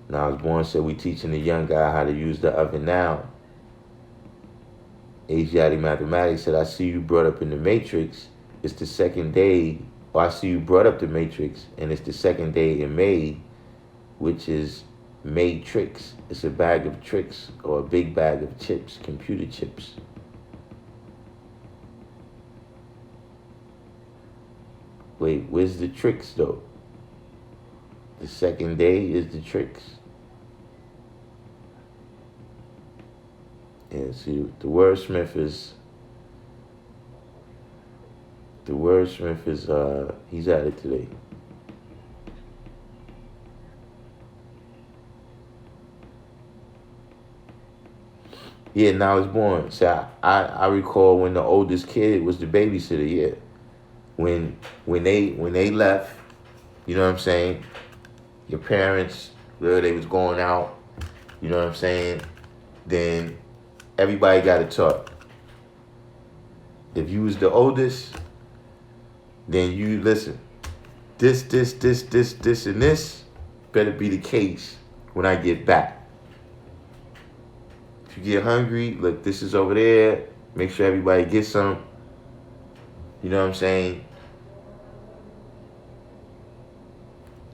Now I was born said we teaching the young guy how to use the oven now. Asiatic Mathematics said, I see you brought up in the Matrix. It's the second day. Or I see you brought up the Matrix, and it's the second day in May, which is Matrix. It's a bag of tricks or a big bag of chips, computer chips. Wait, where's the tricks though? The second day is the tricks. Yeah, see, the wordsmith is he's at it today. Yeah, now it's born. So I recall when the oldest kid was the babysitter, yeah. When they left, you know what I'm saying? Your parents, where they was going out, you know what I'm saying? Then everybody got to talk. If you was the oldest, then you listen. This, and this better be the case when I get back. If you get hungry, look, this is over there. Make sure everybody gets some. You know what I'm saying?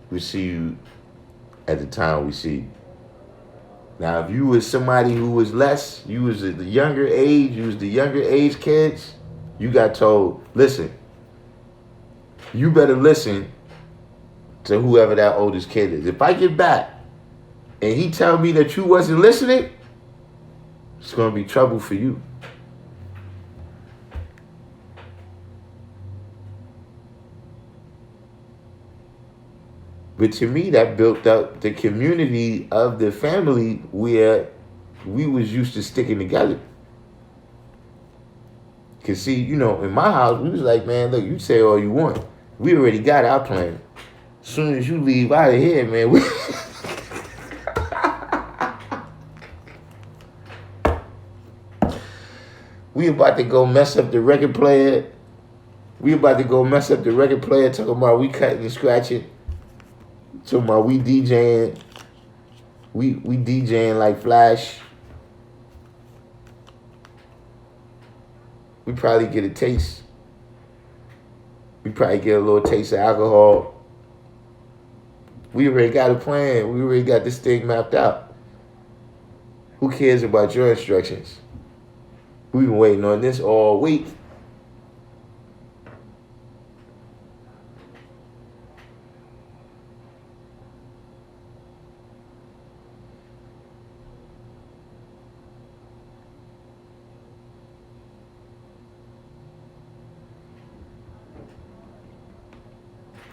We see you at the time we see you. Now, if you was somebody who was less, you was the younger age kids, you got told, listen, you better listen to whoever that oldest kid is. If I get back and he tell me that you wasn't listening, it's going to be trouble for you. But to me, that built up the community of the family where we was used to sticking together. Because see, in my house, we was like, man, look, you say all you want. We already got our plan. As soon as you leave out of here, man, we about to go mess up the record player. We about to go mess up the record player, talking about we cutting and scratching. Talking about we DJing. We DJing like Flash. We probably get a taste. We probably get a little taste of alcohol. We already got a plan. We already got this thing mapped out. Who cares about your instructions? We've been waiting on this all week.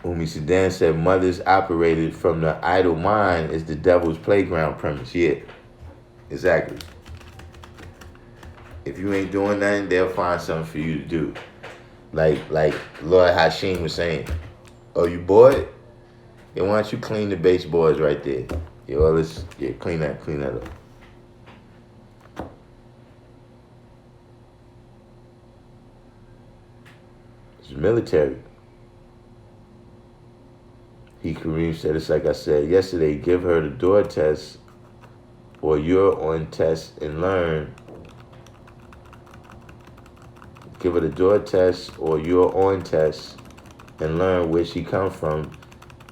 Umi Sedan said mothers operated from the idle mind is the devil's playground premise. Yeah, exactly. If you ain't doing nothing, they'll find something for you to do. Like Lord Hashim was saying, oh, you bored? Yeah, why don't you clean the baseboards right there? Yeah, well, clean that up. It's military. Kareem said, it's like I said yesterday, give her the door test or you're on test and learn. Give her the door test or you're on test and learn where she come from.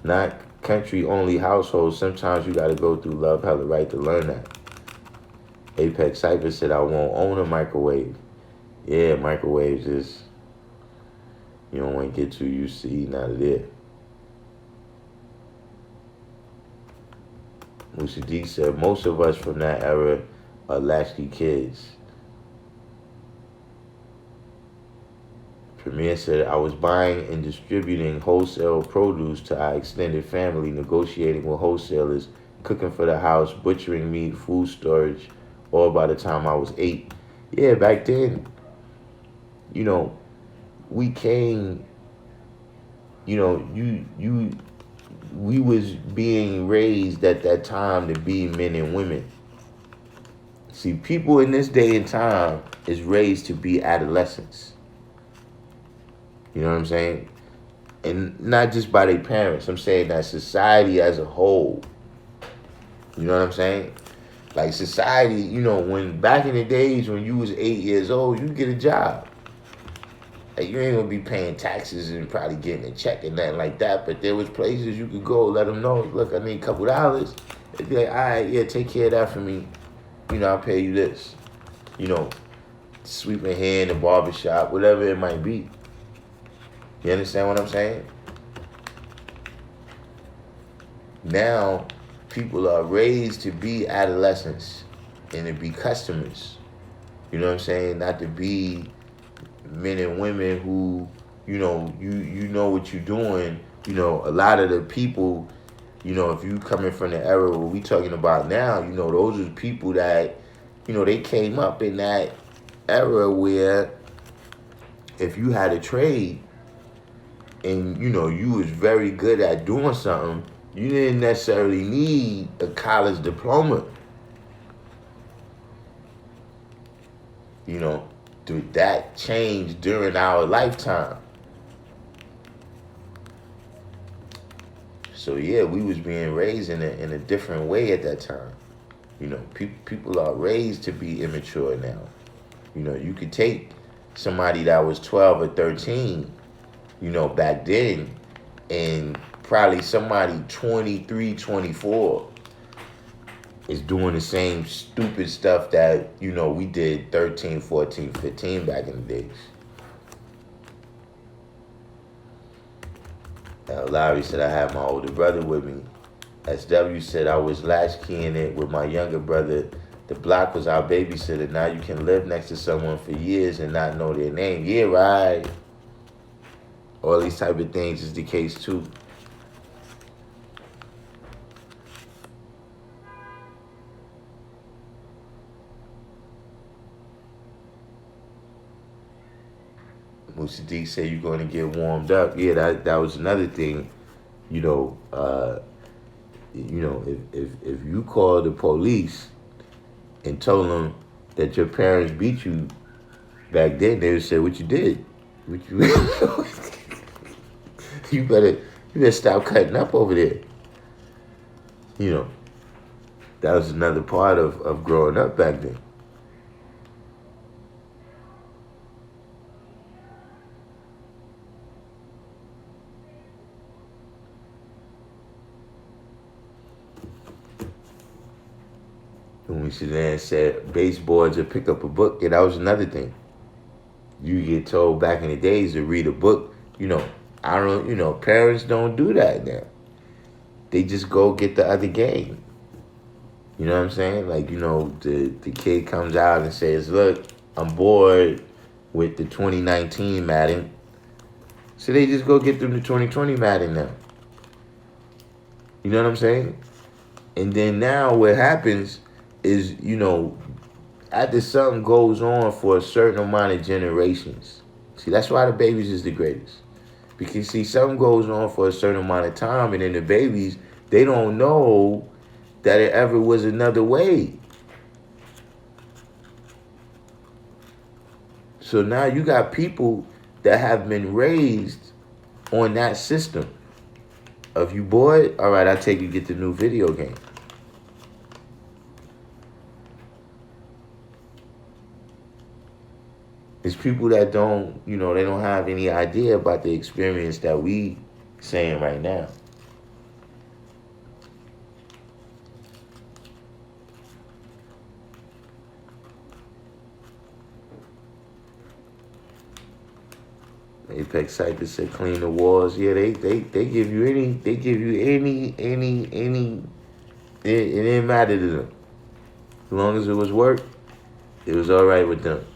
Not country-only households. Sometimes you got to go through love, have the right to learn that. Apex Cypher said, I won't own a microwave. Yeah, microwaves is, you don't want to get too used to eating out of there. Musa D said, most of us from that era are latchkey kids. Premier said, I was buying and distributing wholesale produce to our extended family, negotiating with wholesalers, cooking for the house, butchering meat, food storage, all by the time I was 8. Yeah, back then, we came, we was being raised at that time to be men and women. See, people in this day and time is raised to be adolescents. You know what I'm saying? And not just by their parents. I'm saying that society as a whole. You know what I'm saying? Like society, when back in the days when you was 8 years old, you get a job. Like you ain't gonna be paying taxes and probably getting a check and nothing like that. But there was places you could go, let them know, look, I need a couple dollars. They'd be like, all right, yeah, take care of that for me. I'll pay you this. Sweeping hair in the barbershop, whatever it might be. You understand what I'm saying? Now, people are raised to be adolescents and to be customers. You know what I'm saying? Not to be men and women who, you know what you're doing. A lot of the people, if you coming from the era what we talking about now, those are people that, they came up in that era where if you had a trade and, you was very good at doing something, you didn't necessarily need a college diploma. That changed during our lifetime. So yeah, we was being raised in a different way at that time. People are raised to be immature now. You could take somebody that was 12 or 13, back then, and probably somebody 23, 24 is doing the same stupid stuff that, we did 13, 14, 15 back in the days. Larry said, I had my older brother with me. SW said, I was latchkeying it with my younger brother. The block was our babysitter. Now you can live next to someone for years and not know their name. Yeah, right. All these type of things is the case too. Musa D said you're going to get warmed up. Yeah, that was another thing. If you call the police and told them that your parents beat you back then, they would say what you did. Would you, you better stop cutting up over there. You know, that was another part of growing up back then. When we sit there and said baseboards or pick up a book, yeah, that was another thing. You get told back in the days to read a book. Parents don't do that now. They just go get the other game. You know what I'm saying? Like, the kid comes out and says, look, I'm bored with the 2019 Madden. So they just go get them the 2020 Madden now. You know what I'm saying? And then now what happens is, after something goes on for a certain amount of generations. See, that's why the babies is the greatest. Because, see, something goes on for a certain amount of time, and then the babies, they don't know that it ever was another way. So now you got people that have been raised on that system of you bored, all right, I'll take you get the new video game. It's people that don't, they don't have any idea about the experience that we saying right now. Apex Cypher said clean the walls. Yeah, they give you any, it didn't matter to them. As long as it was work, it was all right with them.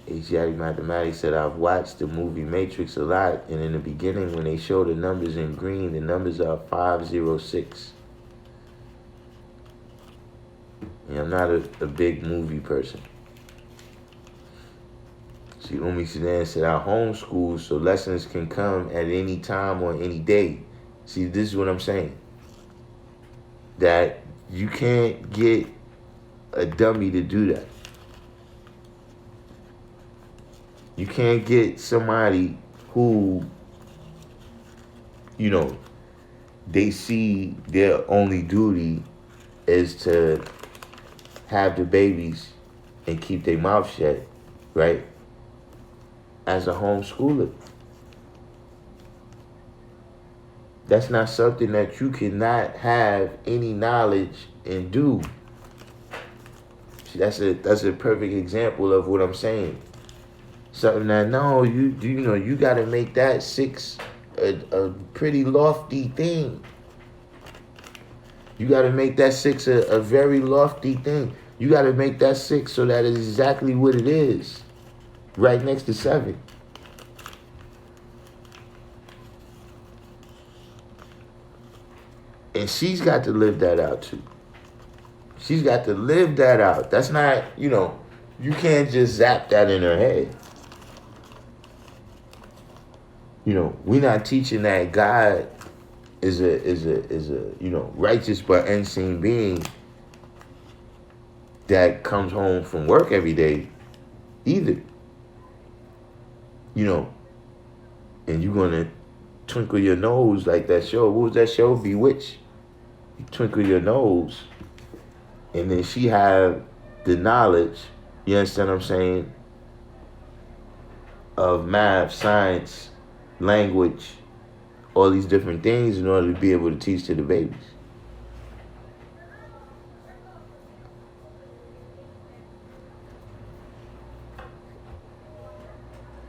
Asiatic Mathematics said, I've watched the movie Matrix a lot, and in the beginning when they show the numbers in green, the numbers are 506. And I'm not a big movie person. See, Umi Sudan said, I homeschool so lessons can come at any time or any day. See, this is what I'm saying. That you can't get a dummy to do that. You can't get somebody who, they see their only duty is to have the babies and keep their mouth shut, right? As a homeschooler. That's not something that you cannot have any knowledge and do. See, that's a perfect example of what I'm saying. Something that you got to make that 6 a pretty lofty thing. You got to make that 6 a very lofty thing. You got to make that 6 so that it's exactly what it is, right next to 7. And she's got to live that out too. She's got to live that out. That's not, you can't just zap that in her head. We're not teaching that God is a righteous but unseen being that comes home from work every day either. And you're gonna twinkle your nose like that show. What was that show? Bewitched. You twinkle your nose, and then she have the knowledge, you understand what I'm saying, of math, science, language, all these different things in order to be able to teach to the babies.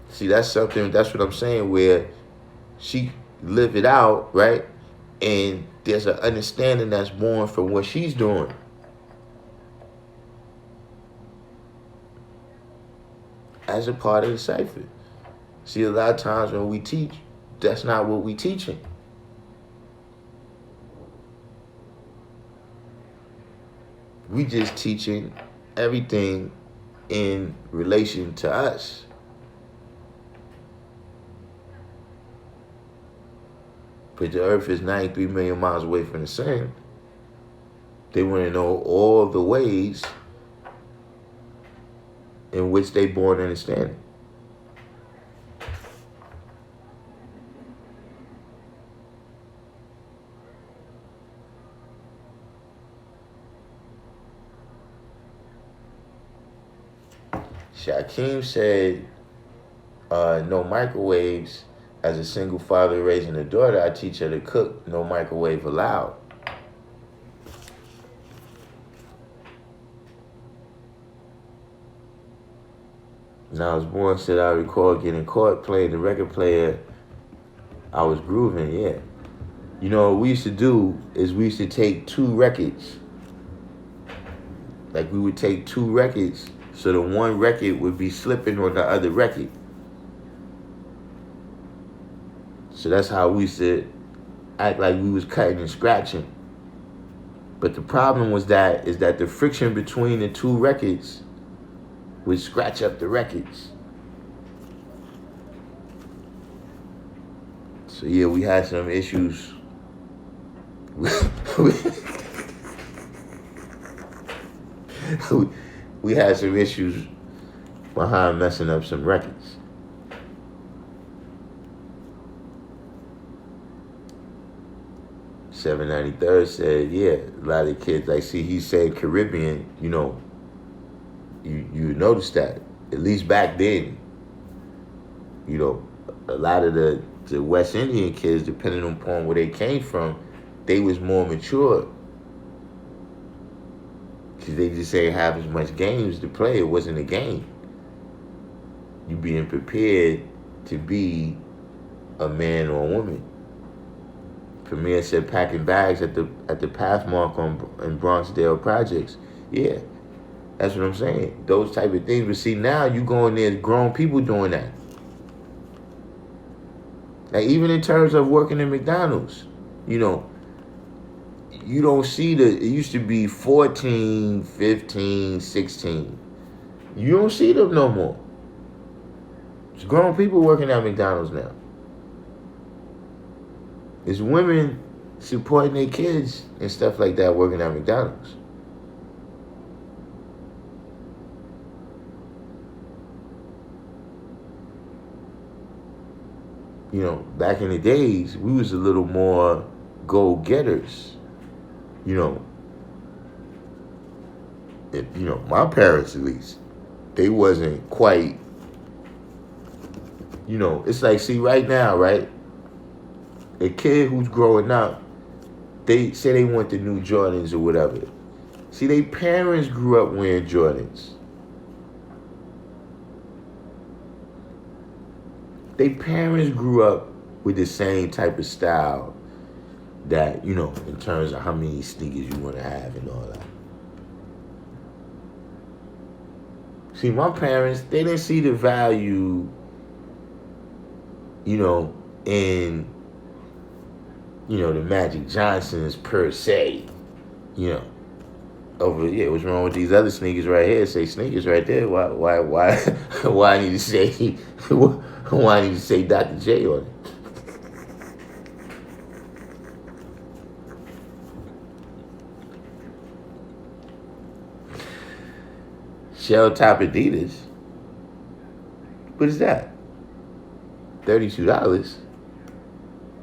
See, that's what I'm saying, where she live it out, right? And there's an understanding that's born from what she's doing. As a part of the cipher. See, a lot of times when we teach, that's not what we teaching. We just teaching everything in relation to us. But the earth is 93 million miles away from the sun. They want to know all the ways in which they born understanding. Shakim said, no microwaves. As a single father raising a daughter, I teach her to cook, no microwave allowed. Now I was born, said I recall getting caught playing the record player. I was grooving, yeah. You know, what we used to do is we used to take two records. Like we would take two records, so the one record would be slipping on the other record. So that's how we used to act like we was cutting and scratching. But the problem was that the friction between the two records would scratch up the records. So yeah, we had some issues. We had some issues behind messing up some records. $7.93 said, yeah, a lot of kids, like, see, he said Caribbean, you know, you notice that, at least back then, you know, a lot of the West Indian kids, depending upon where they came from, they was more mature. Because they just ain't have as much games to play. It wasn't a game. You being prepared to be a man or a woman. Premier said packing bags at the Pathmark in Bronxdale Projects. Yeah, that's what I'm saying. Those type of things. But see, now you go in there, grown people doing that. Like even in terms of working in McDonald's, you know, you don't see it used to be 14, 15, 16. You don't see them no more. It's grown people working at McDonald's now. It's women supporting their kids and stuff like that working at McDonald's. You know, back in the days, we was a little more go-getters. You know, my parents at least, they wasn't quite, you know, it's like, see right now, right? A kid who's growing up, they say they want the new Jordans or whatever. See, their parents grew up wearing Jordans. Their parents grew up with the same type of style that, you know, in terms of how many sneakers you want to have and all that. See, my parents, they didn't see the value, you know, in, you know, the Magic Johnsons per se, you know. Over yeah, what's wrong with these other sneakers right here? Say sneakers right there. Why I need to say why I need to say Dr. J on it? Shell top Adidas. What is that? $32?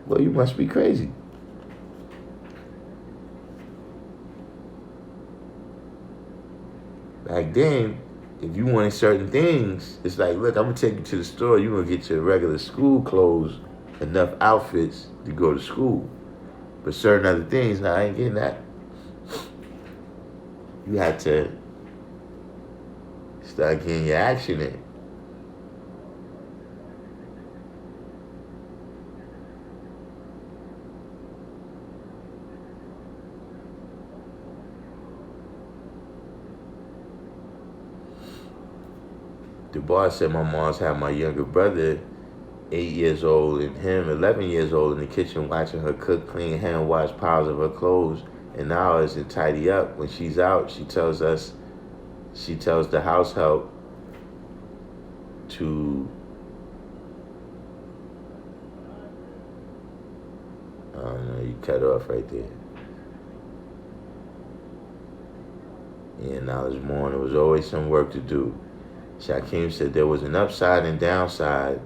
Well, you must be crazy. Back then, if you wanted certain things, it's like, look, I'm gonna take you to the store. You're gonna get your regular school clothes, enough outfits to go to school. But certain other things, nah, I ain't getting that. You had to start getting your action in. The boss said my mom's had my younger brother, 8 years old, and him, 11 years old, in the kitchen watching her cook, clean, hand wash piles of her clothes and ours and tidy up. When she's out, she tells the house help to, I don't know, you cut off right there. Yeah, knowledge more, and there was always some work to do. Shakim said there was an upside and downside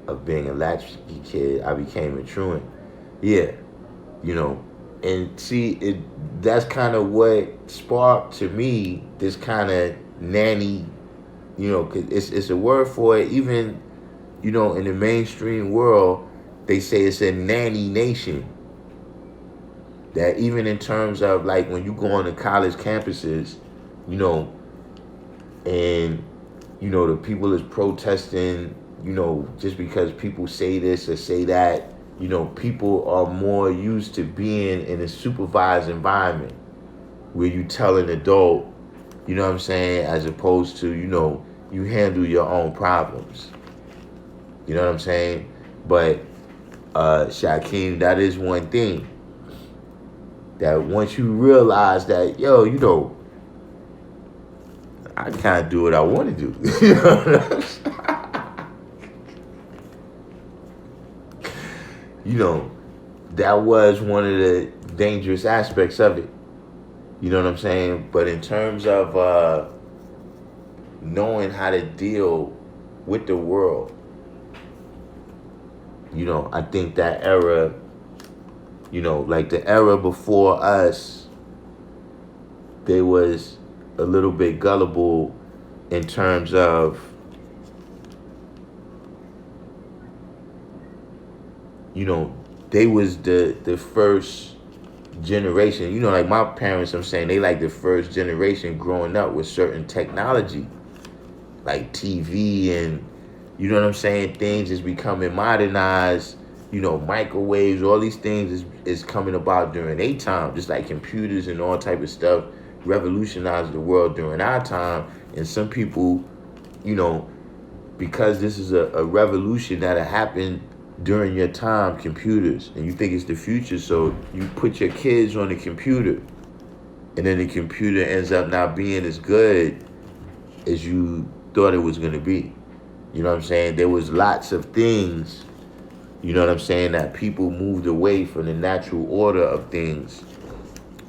of being a latchkey kid. I became a truant. Yeah, you know, and see, that's kind of what sparked to me this kind of nanny, you know, 'cause it's a word for it. Even, you know, in the mainstream world, they say it's a nanny nation. That even in terms of like when you go on to college campuses, you know, and you know the people is protesting, you know, just because people say this or say that, you know, people are more used to being in a supervised environment where you tell an adult, you know what I'm saying, as opposed to, you know, you handle your own problems. You know what I'm saying? But Shakim, that is one thing. That once you realize that, yo, you know, I can't do what I want to do. You know what I'm saying? You know, that was one of the dangerous aspects of it. You know what I'm saying? But in terms of knowing how to deal with the world, you know, I think that era, you know, like the era before us, they was a little bit gullible in terms of, you know, they was the first generation. You know, like my parents, I'm saying, they like the first generation growing up with certain technology, like TV and, you know what I'm saying, things is becoming modernized. You know, microwaves, all these things is coming about during their time, just like computers and all type of stuff revolutionized the world during our time. And some people, you know, because this is a revolution that happened during your time, computers, and you think it's the future, so you put your kids on the computer, and then the computer ends up not being as good as you thought it was going to be. You know what I'm saying? There was lots of things, you know what I'm saying, that people moved away from the natural order of things.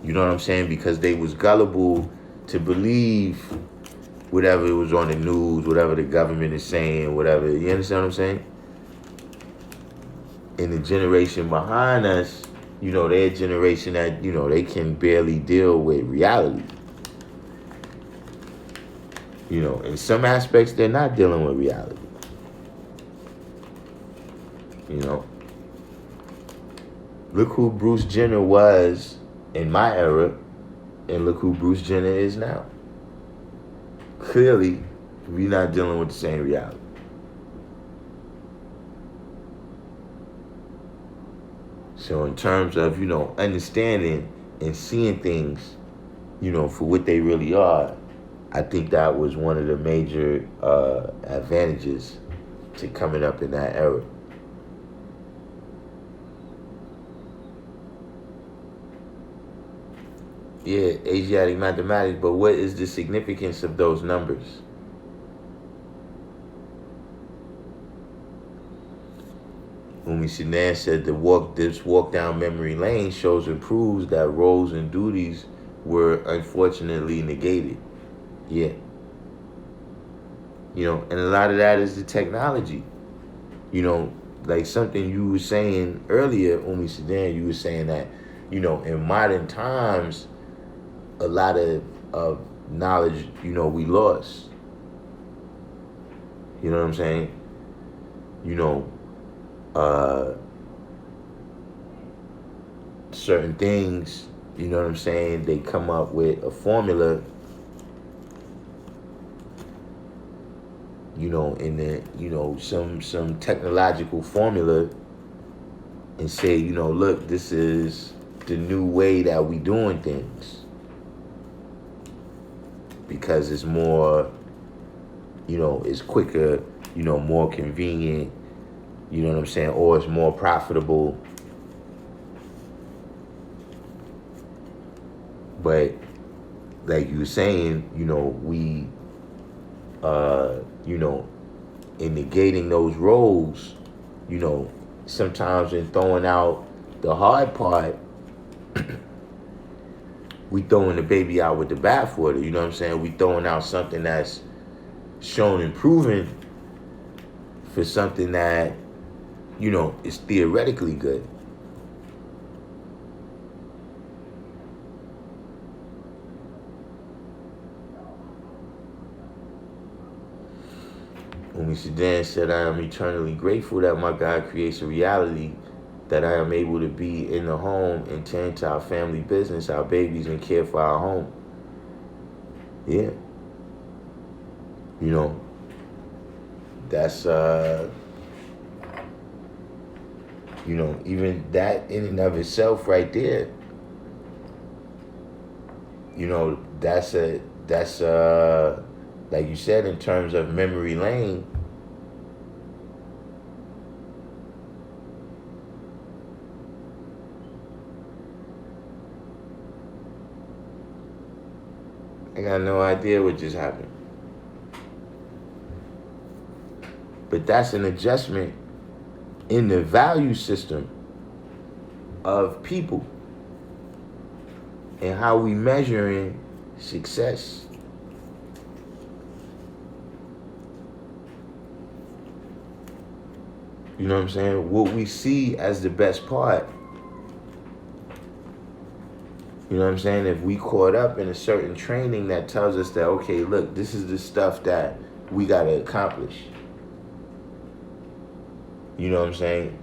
You know what I'm saying? Because they was gullible to believe whatever was on the news, whatever the government is saying, whatever. You understand what I'm saying? And the generation behind us, you know, their generation that, you know, they can barely deal with reality. You know, in some aspects, they're not dealing with reality. You know, look who Bruce Jenner was in my era, and look who Bruce Jenner is now. Clearly, we're not dealing with the same reality. So in terms of, you know, understanding and seeing things, you know, for what they really are, I think that was one of the major advantages to coming up in that era. Yeah, Asiatic mathematics, but what is the significance of those numbers? Umi Sinan said this walk down memory lane shows and proves that roles and duties were unfortunately negated. Yeah. You know, and a lot of that is the technology. You know, like something you were saying earlier, Umi Sinan, you were saying that, you know, in modern times, a lot of knowledge, you know, we lost. You know what I'm saying? You know, certain things, you know what I'm saying, they come up with a formula, you know, in the, you know, some technological formula, and say, you know, look, this is the new way that we doing things. Because it's more, you know, it's quicker, you know, more convenient, you know what I'm saying, or it's more profitable. But like you were saying, you know, we, you know, in negating those roles, you know, sometimes in throwing out the hard part, we throwing the baby out with the bathwater. You know what I'm saying? We throwing out something that's shown and proven for something that, is theoretically good. Sudan said, I am eternally grateful that my God creates a reality that I am able to be in the home and tend to our family business, our babies, and care for our home. Yeah. That's, even that in and of itself right there, that's like you said, in terms of memory lane, I got no idea what just happened. But that's an adjustment in the value system of people and how we measuring success. You know what I'm saying? What we see as the best part. You know what I'm saying? If we caught up in a certain training that tells us that, okay, look, this is the stuff that we got to accomplish. You know what I'm saying?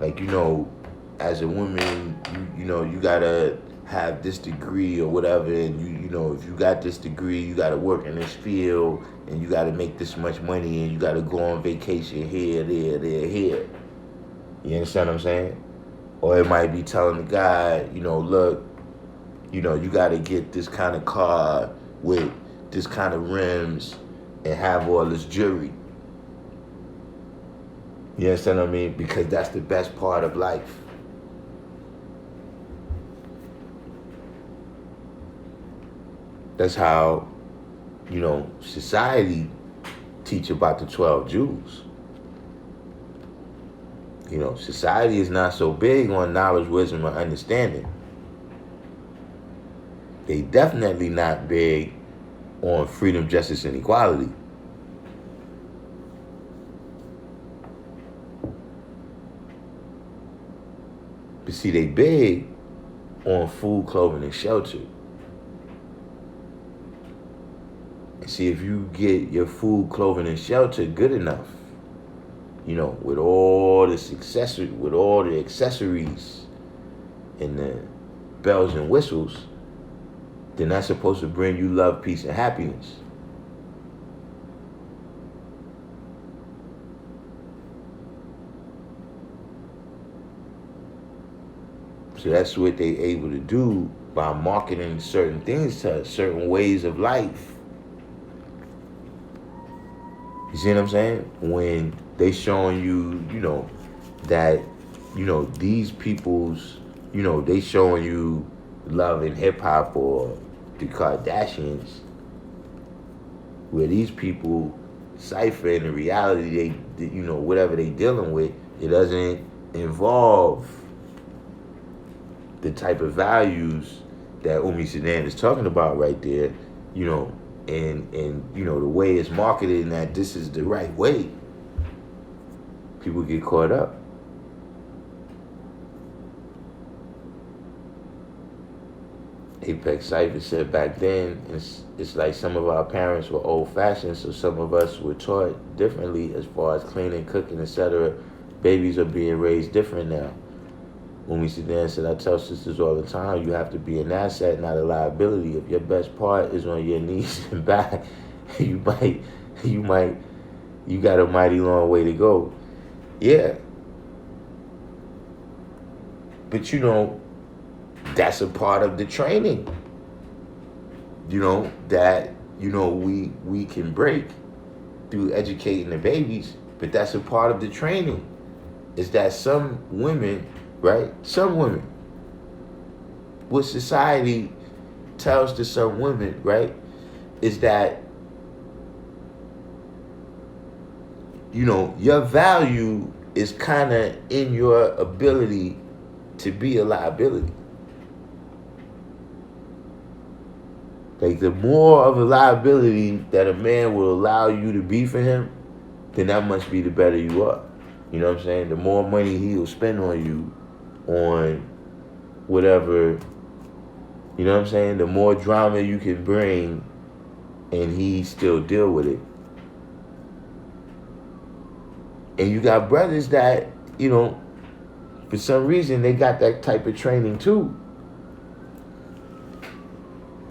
Like, as a woman, you got to have this degree or whatever. And, if you got this degree, you got to work in this field and you got to make this much money and you got to go on vacation here, there, here. You understand what I'm saying? Or it might be telling the guy, look, you got to get this kind of car with this kind of rims and have all this jewelry. You understand what I mean? Because that's the best part of life. That's how, society teach about the 12 Jews. Society is not so big on knowledge, wisdom, or understanding. They definitely not big on freedom, justice, and equality. But see, they big on food, clothing, and shelter. And see, if you get your food, clothing, and shelter good enough, with all the accessories and the bells and whistles, then that's supposed to bring you love, peace, and happiness. So that's what they able to do by marketing certain things to us, certain ways of life. You see what I'm saying? When they showing you, that, these people's, they showing you Love and Hip Hop or the Kardashians, where these people cipher in the reality they whatever they dealing with, it doesn't involve the type of values that Sudan is talking about right there, and the way it's marketed and that this is the right way. People get caught up. Apex Cypher said back then, it's like some of our parents were old-fashioned, so some of us were taught differently as far as cleaning, cooking, etc. Babies are being raised different now. Sudan said, I tell sisters all the time, you have to be an asset, not a liability. If your best part is on your knees and back, you got a mighty long way to go. Yeah. But that's a part of the training, that, we can break through educating the babies, but that's a part of the training, is that some women, right? Some women, what society tells to some women, right, is that, your value is kind of in your ability to be a liability. Like, the more of a liability that a man will allow you to be for him, then that must be the better you are. You know what I'm saying? The more money he'll spend on you, on whatever, you know what I'm saying? The more drama you can bring, and he still deal with it. And you got brothers that, you know, for some reason they got that type of training too.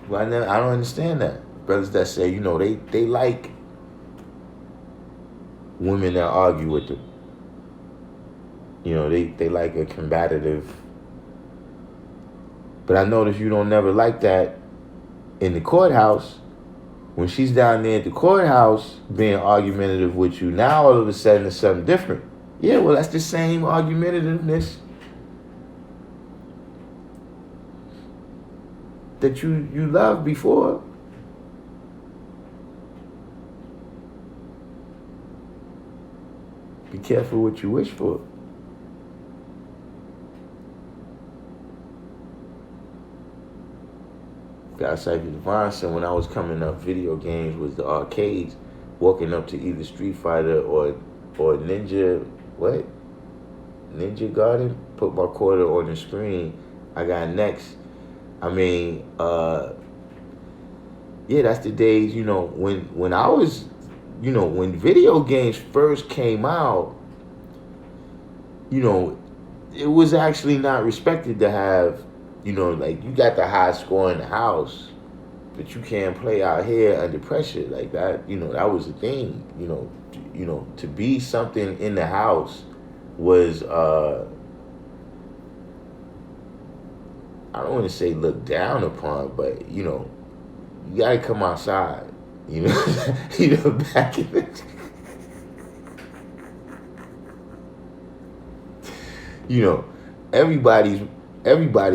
Well, I don't understand that. Brothers that say, you know, they like women that argue with them. You know, they like a combative. But I notice you don't never like that in the courthouse. When she's down there at the courthouse being argumentative with you, now all of a sudden it's something different. Yeah, well, that's the same argumentativeness that you loved before. Be careful what you wish for. God Cypher Divine said, when I was coming up, video games was the arcades, walking up to either Street Fighter or Ninja, what? Ninja Garden, put my quarter on the screen. I got next. I mean, yeah, that's the days, you know, when I was, you know, when video games first came out, you know, it was actually not respected to have, you know, like, you got the high score in the house, but you can't play out here under pressure like that. You know, that was the thing. You know, to be something in the house was, I don't want to say looked down upon, but, you know, you gotta come outside. You know, you know, back in the, you know, everybody's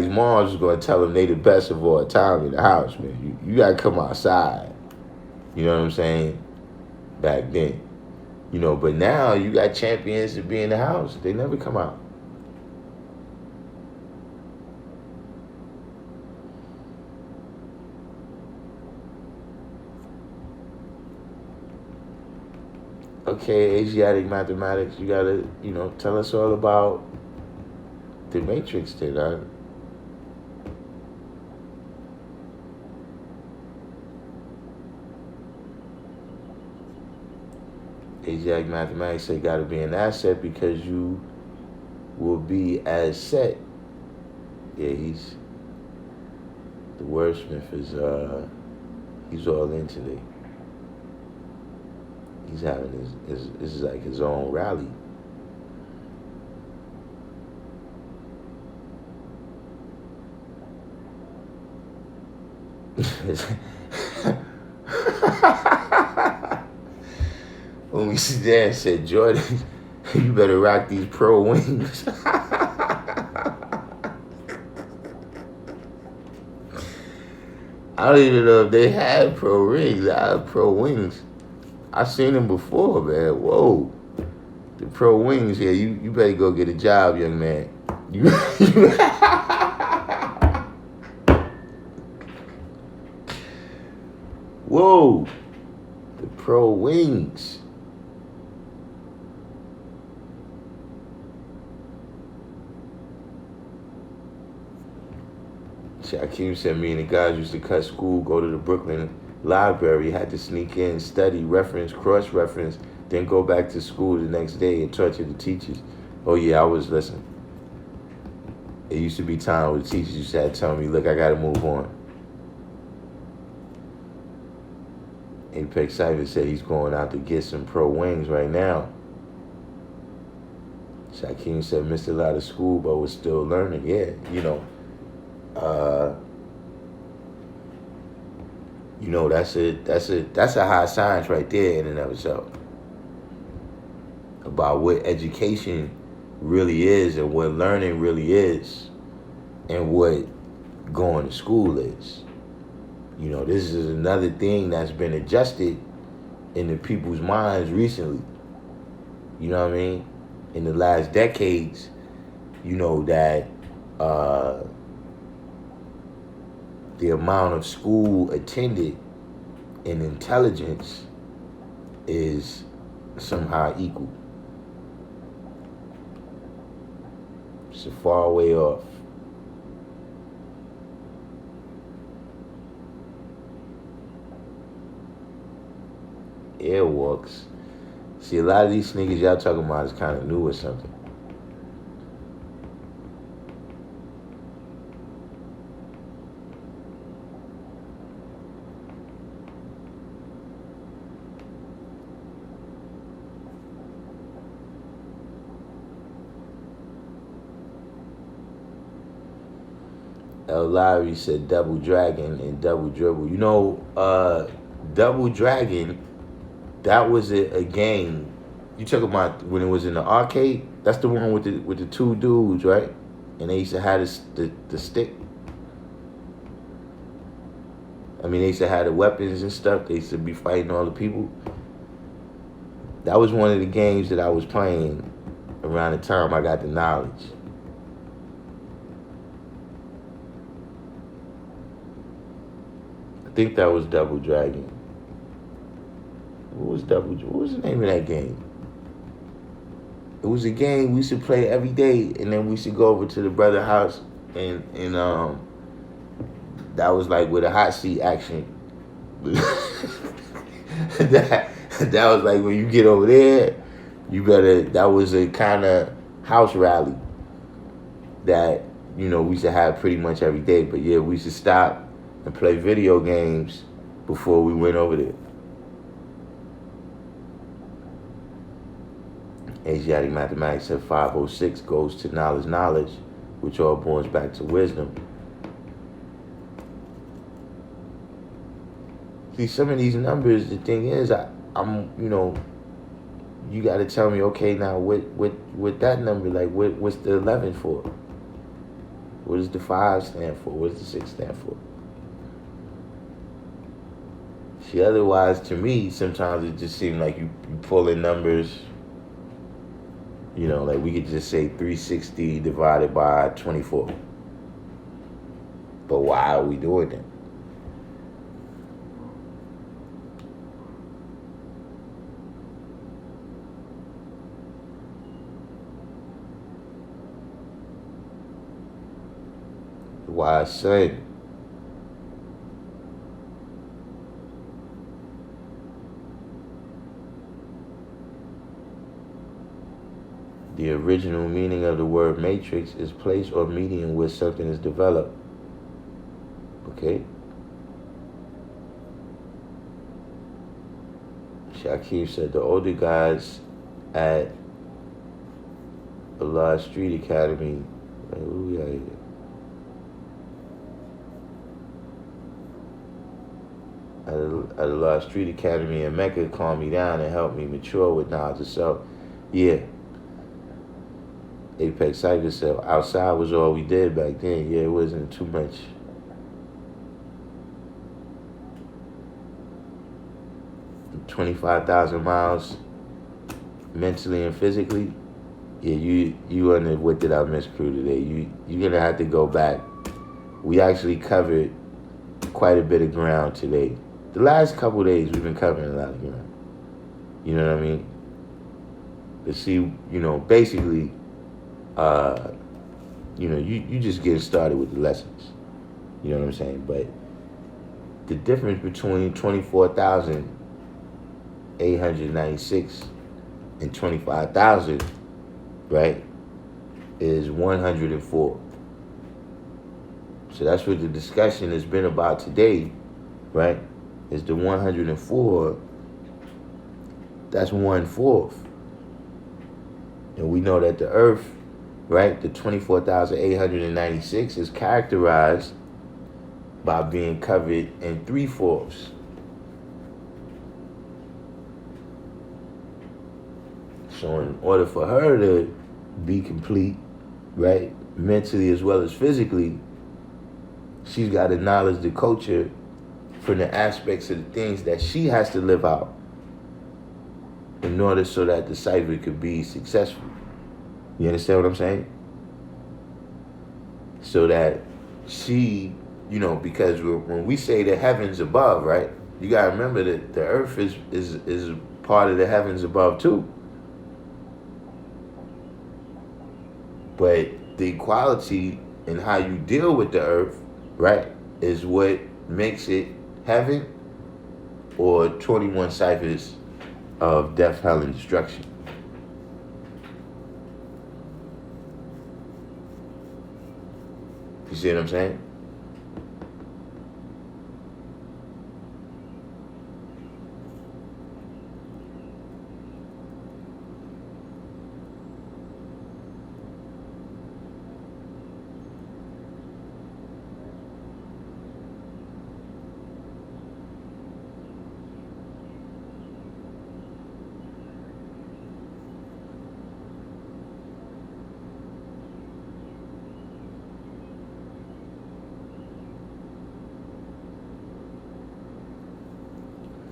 moms is gonna tell them they the best of all time in the house, man. You gotta come outside. You know what I'm saying? Back then, you know, but now you got champions to be in the house. They never come out. Okay, Asiatic mathematics. You gotta, you know, tell us all about the Matrix, then. Asiatic mathematics say got to be an asset because you will be as set. Yeah, he's the wordsmith is he's all in today. He's having his this is like his own rally. When we sit there and said, Jordan, you better rock these pro wings. I don't even know if they had pro rings. I have pro wings. I've seen them before, man. Whoa. The pro wings, yeah, you better go get a job, young man. Whoa. The pro wings. Shaquem said me and the guys used to cut school, go to the Brooklyn library, had to sneak in, study, reference, cross-reference, then go back to school the next day and torture the teachers. Oh yeah, I was listening. It used to be time where the teachers used to have to tell me, look, I gotta move on. Apex Cypher said he's going out to get some pro wings right now. Shaquem said missed a lot of school but was still learning. Yeah, you know. You know, that's a high science right there in and of itself. About what education really is and what learning really is and what going to school is. You know, this is another thing that's been adjusted into people's minds recently. You know what I mean? In the last decades, you know, that the amount of school attended and intelligence is somehow equal. It's a far way off. Airwalks. See, a lot of these niggas y'all talking about is kind of new or something. El Larry said Double Dragon and Double Dribble. You know, Double Dragon, that was a game. You talk about when it was in the arcade? That's the one with the two dudes, right? And they used to have the stick. I mean, they used to have the weapons and stuff. They used to be fighting all the people. That was one of the games that I was playing around the time I got the knowledge. I think that was Double Dragon. What was the name of that game? It was a game we used to play every day, and then we used to go over to the brother's house, and that was like with a hot seat action. that was like when you get over there, you better. That was a kind of house rally that we used to have pretty much every day. But yeah, we used to stop and play video games before we went over there. Asiatic mathematics at 506 goes to knowledge, which all points back to wisdom. See, some of these numbers, the thing is, I'm you got to tell me, okay, now with that number, like what's the 11 for? What does the 5 stand for? What does the 6 stand for? See, otherwise, to me, sometimes it just seems like you pull in numbers. Like we could just say 360 divided by 24. But why are we doing that? Why I say the original meaning of the word matrix is place or medium where something is developed. Okay? Shakir said the older guys at Allah Street Academy. At Allah Street Academy in Mecca calmed me down and helped me mature with knowledge of self. Yeah. Apex Cypher said outside was all we did back then. Yeah, it wasn't too much. $25,000 miles mentally and physically. Yeah, you on the What Did I Miss crew today. You're gonna have to go back. We actually covered quite a bit of ground today. The last couple of days we've been covering a lot of ground. You know what I mean? To see, basically, you just getting started with the lessons. You know what I'm saying? But the difference between 24,896 and 25,000, right, is 104. So that's what the discussion has been about today, right? Is the 104, that's 1/4. And we know that the earth, right, the 24,896 is characterized by being covered in 3/4. So in order for her to be complete, right, mentally as well as physically, she's got to acknowledge the culture from the aspects of the things that she has to live out in order so that the cipher could be successful. You understand what I'm saying? So that she because when we say the heavens above, right? You gotta remember that the earth is part of the heavens above too. But the equality in how you deal with the earth, right, is what makes it heaven or 21 ciphers of death, hell, and destruction. You see what I'm saying?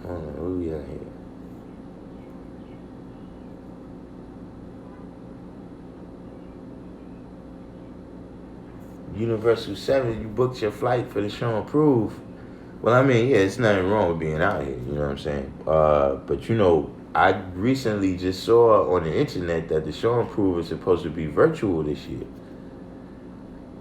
Oh yeah, here. Universal 7, you booked your flight for the show and prove. Well, I mean, yeah, it's nothing wrong with being out here, you know what I'm saying? But I recently just saw on the internet that the show and prove is supposed to be virtual this year.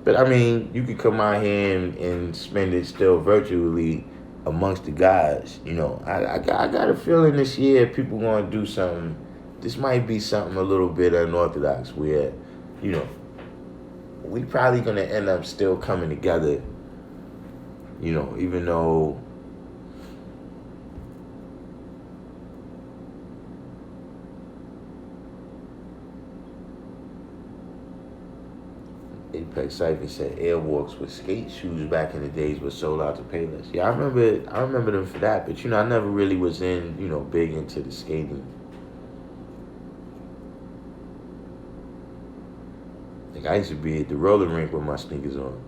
But I mean, you could come out here and spend it still virtually amongst the guys. I got a feeling this year people gonna do something. This might be something a little bit unorthodox where, you know, we probably gonna end up still coming together. Even though Apex Cypher said Airwalks with skate shoes back in the days were sold out to Payless. Yeah, I remember them for that, but I never really was big into the skating. Like I used to be at the roller rink with my sneakers on.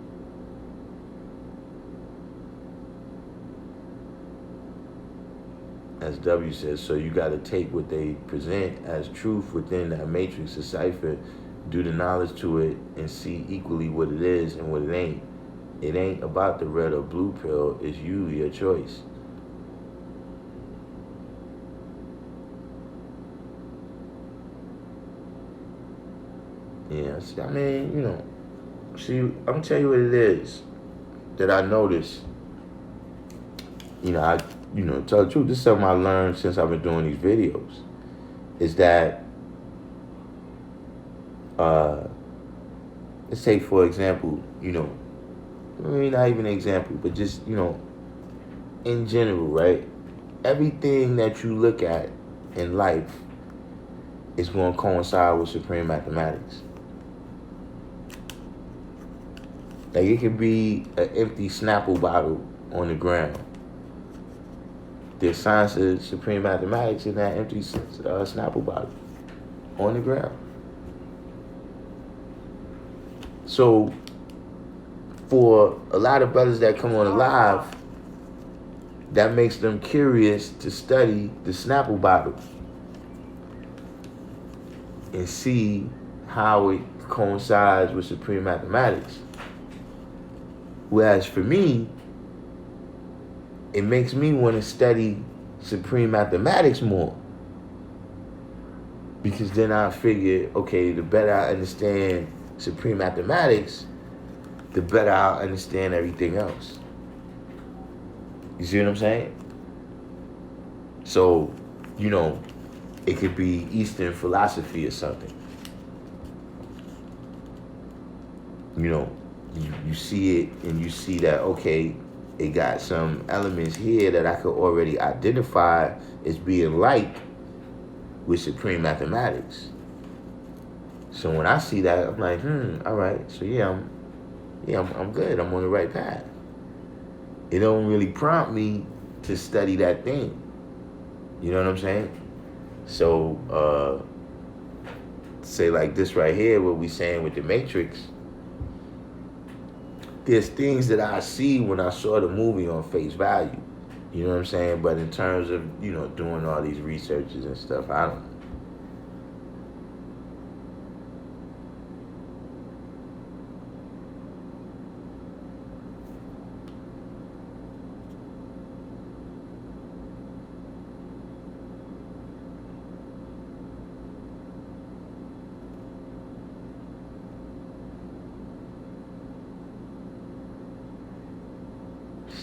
As W says, so you gotta take what they present as truth within that matrix of cipher, do the knowledge to it, and see equally what it is and what it ain't. It ain't about the red or blue pill, it's you, your choice. Yeah, I mean, see, I'm gonna tell you what it is that I noticed. Tell the truth, this is something I learned since I've been doing these videos. Is that, let's say for example, maybe not even an example, but just, in general, right? Everything that you look at in life is going to coincide with supreme mathematics. Like it could be an empty Snapple bottle on the ground. There's science of supreme mathematics in that empty Snapple bottle on the ground. So for a lot of brothers that come on live, that makes them curious to study the Snapple bottle and see how it coincides with supreme mathematics. Whereas for me, it makes me want to study supreme mathematics more. Because then I figure, okay, the better I understand supreme mathematics, the better I'll understand everything else. You see what I'm saying? So, it could be Eastern philosophy or something. You see it and you see that, okay, it got some elements here that I could already identify as being like with supreme mathematics. So when I see that, I'm like, all right. So I'm good. I'm on the right path. It don't really prompt me to study that thing. You know what I'm saying? So say like this right here, what we saying with the Matrix. There's things that I see when I saw the movie on face value. You know what I'm saying? But in terms of, doing all these researches and stuff, I don't know.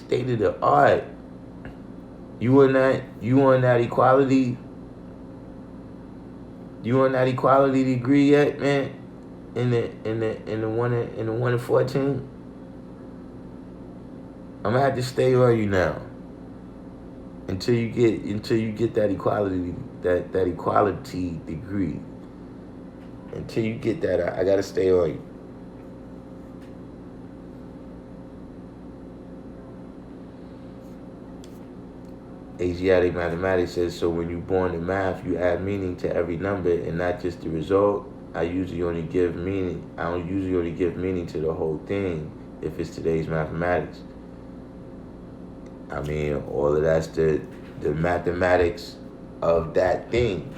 state of the art. You on that equality? You on that equality degree yet, man? In the 1 in 14? I'm gonna have to stay on you now until you get that equality degree. Until you get that, I gotta stay on you. Asiatic mathematics says, so when you're born in math, you add meaning to every number and not just the result. I don't usually only give meaning to the whole thing if it's today's mathematics. I mean, all of that's the mathematics of that thing.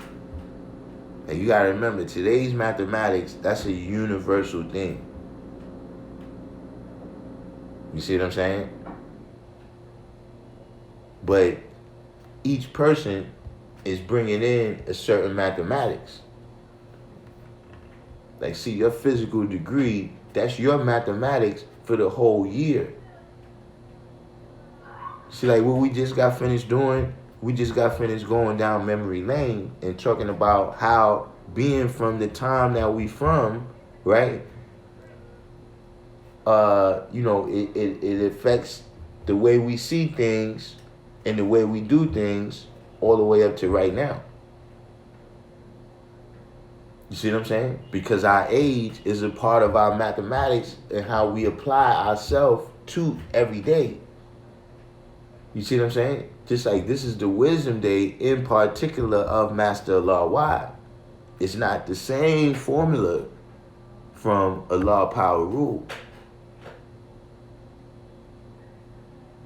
And you gotta remember, today's mathematics, that's a universal thing. You see what I'm saying? But each person is bringing in a certain mathematics. Like, see, your physical degree, that's your mathematics for the whole year. See, like what we just got finished doing, we just got finished going down memory lane and talking about how being from the time that we from, right? It affects the way we see things and the way we do things all the way up to right now. You see what I'm saying? Because our age is a part of our mathematics and how we apply ourselves to every day. You see what I'm saying? Just like this is the wisdom day in particular of Master Allah. Why? It's not the same formula from Allah Power Rule.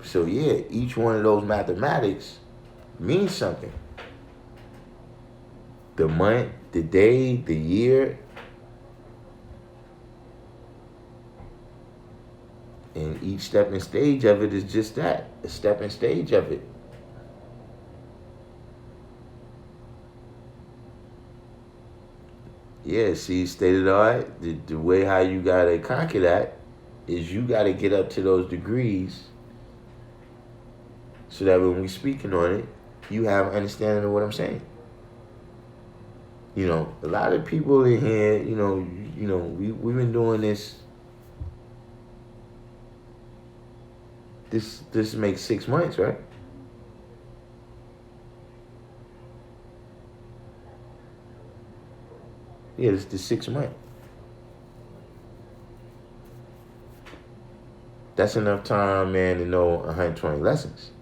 So yeah, each one of those mathematics means something. The month, the day, the year. And each stepping stage of it is just that, a stepping stage of it. Yeah, see, state of the art, the way how you gotta conquer that is you gotta get up to those degrees so that when we speaking on it, you have understanding of what I'm saying. You know, a lot of people in here, we've been doing this. This makes 6 months, right? Yeah, it's the 6 month. That's enough time, man, to know 120 lessons.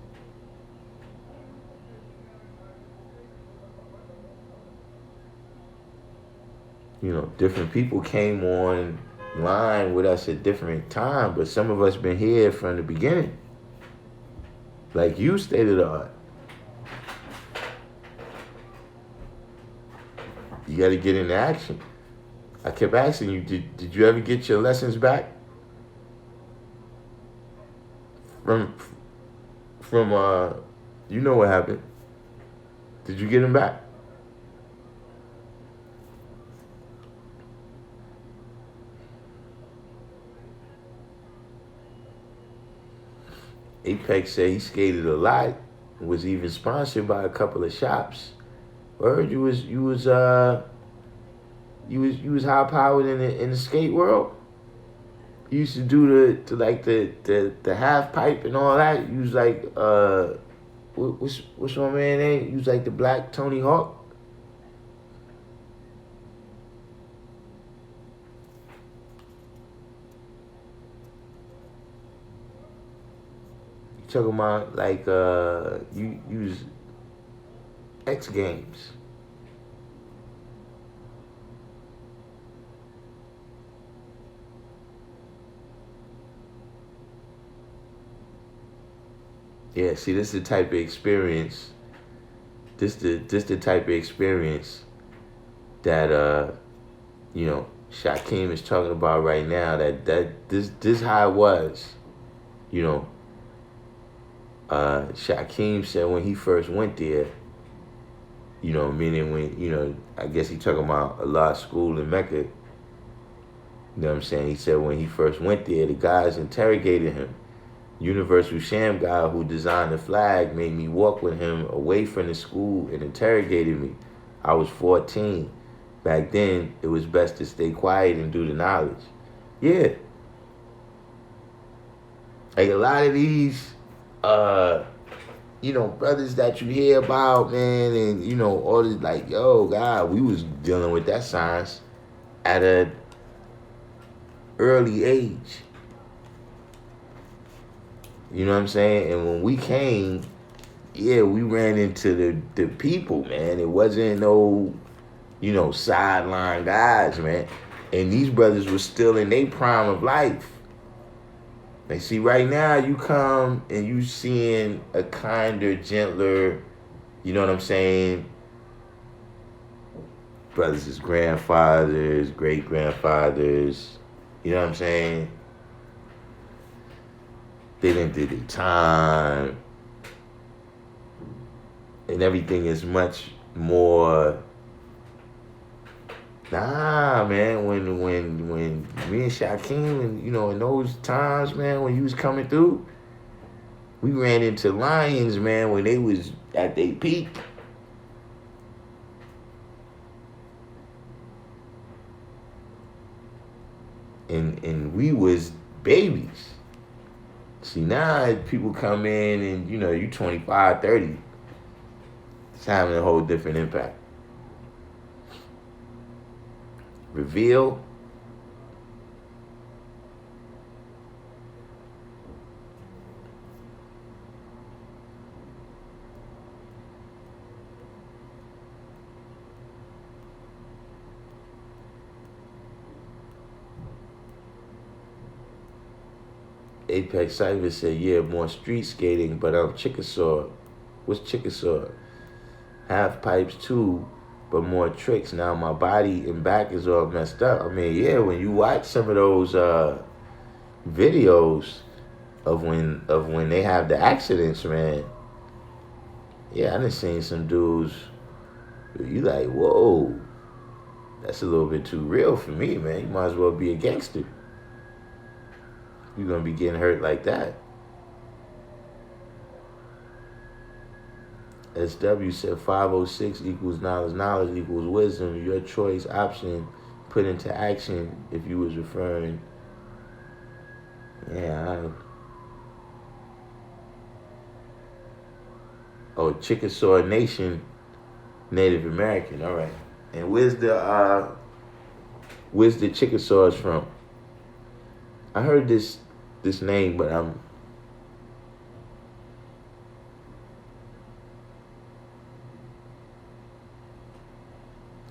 You know, different people came on line with us at different time, but some of us been here from the beginning. Like you stated art. You got to get into action. I kept asking you, did you ever get your lessons back? From you know what happened. Did you get them back? Apex said he skated a lot, was even sponsored by a couple of shops. I heard you was high powered in the skate world. You used to do the half pipe and all that. You was like what's my man name? You was like the Black Tony Hawk. Talking about like you use X Games. Yeah, see, this is the type of experience. This the type of experience that Shaquem is talking about right now. That this how it was, Shaquem said when he first went there, meaning when, I guess he talking about a law school in Mecca. You know what I'm saying? He said when he first went there, the guys interrogated him. Universal Sham guy who designed the flag made me walk with him away from the school and interrogated me. I was 14. Back then, it was best to stay quiet and do the knowledge. Yeah. Like a lot of these, brothers that you hear about, man, and, all this, like, yo, God, we was dealing with that science at an early age. You know what I'm saying? And when we came, yeah, we ran into the people, man. It wasn't no, sideline guys, man. And these brothers were still in their prime of life. Like, see, right now you come and you seeing a kinder, gentler, you know what I'm saying? Brothers is grandfathers, great-grandfathers, you know what I'm saying? They didn't do their time. And everything is much more. Nah, man. When me and Shaquem, and in those times, man, when you was coming through, we ran into lions, man, when they was at their peak. And we was babies. See, now people come in and, you 25, 30. It's having a whole different impact. Reveal. Apex Cypher said, yeah, more street skating, but I'm Chickasaw. What's Chickasaw? Half pipes too, but more tricks. Now my body and back is all messed up. I mean, yeah, when you watch some of those videos of when they have the accidents, man. Yeah, I done seen some dudes. You like, whoa, that's a little bit too real for me, man. You might as well be a gangster. You're gonna be getting hurt like that. SW said 506 equals knowledge. Knowledge equals wisdom. Your choice option put into action if you was referring. Yeah. Chickasaw Nation, Native American. All right. And where's the Chickasaws from? I heard this name, but I'm.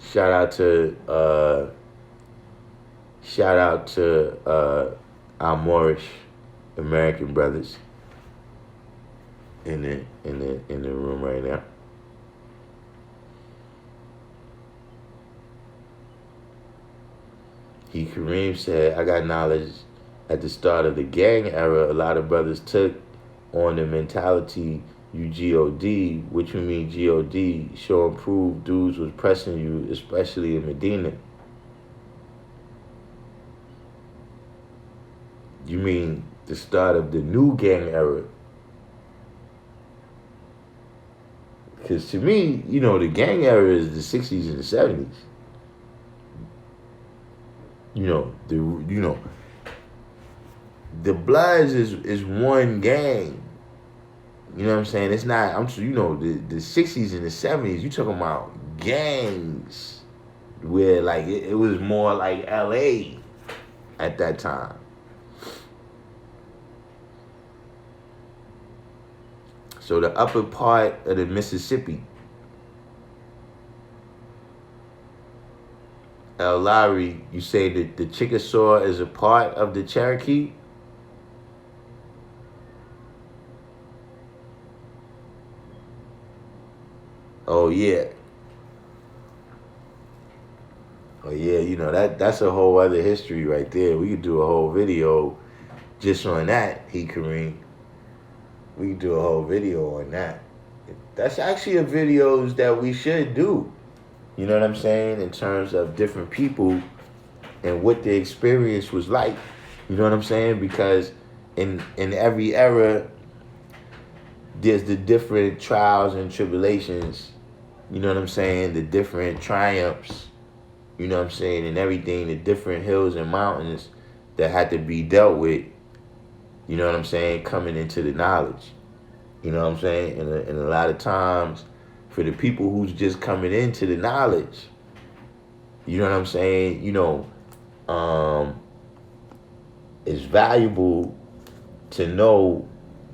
Shout out to our Moorish American brothers in the room right now. Kareem said, I got knowledge at the start of the gang era. A lot of brothers took on the mentality you G.O.D. What you mean G.O.D.? Show and prove dudes was pressing you, especially in Medina. You mean the start of the new gang era? Because to me, the gang era is the 60s and the 70s. The Bloods is one gang. You know what I'm saying? It's not, the 60s and the 70s, you talking about gangs where, like, it was more like L.A. at that time. So the upper part of the Mississippi, El Lowry, you say that the Chickasaw is a part of the Cherokee? Oh yeah. That's a whole other history right there. We could do a whole video just on that, Kareem. We could do a whole video on that. That's actually a videos that we should do. You know what I'm saying? In terms of different people and what the experience was like. You know what I'm saying? Because in every era, there's the different trials and tribulations. You know what I'm saying? The different triumphs. You know what I'm saying? And everything, the different hills and mountains that had to be dealt with. You know what I'm saying? Coming into the knowledge. You know what I'm saying? And a lot of times, for the people who's just coming into the knowledge, you know what I'm saying? It's valuable to know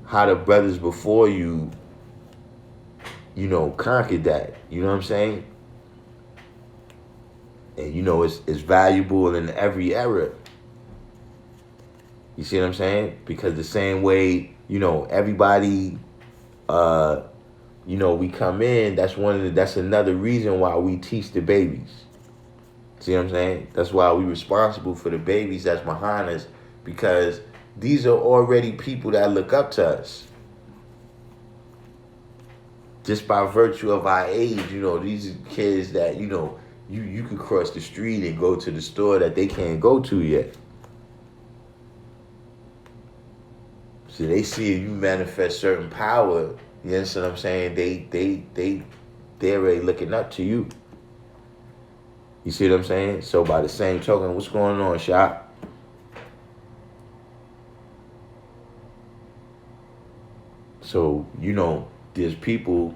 how the brothers before you, conquered that. You know what I'm saying? And it's valuable in every era. You see what I'm saying? Because the same way, everybody, we come in. That's another reason why we teach the babies. See what I'm saying? That's why we responsible for the babies that's behind us, because these are already people that look up to us. Just by virtue of our age, these are kids that, you could cross the street and go to the store that they can't go to yet. So they see you manifest certain power, you understand what I'm saying? They're already looking up to you. You see what I'm saying? So by the same token, what's going on, Shop? So, there's people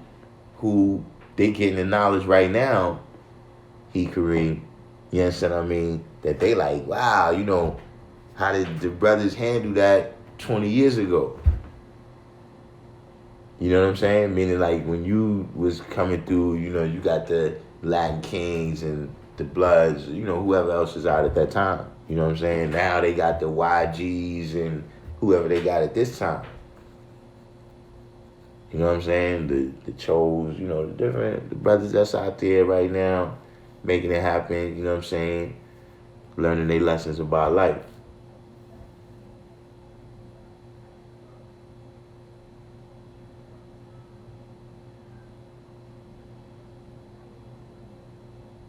who they getting the knowledge right now, Kareem, you understand what I mean? That they like, wow, how did the brothers handle that 20 years ago? You know what I'm saying? Meaning like when you was coming through, you got the Latin Kings and the Bloods, whoever else is out at that time. You know what I'm saying? Now they got the YGs and whoever they got at this time. You know what I'm saying? The Chos, the brothers that's out there right now, making it happen, you know what I'm saying? Learning their lessons about life.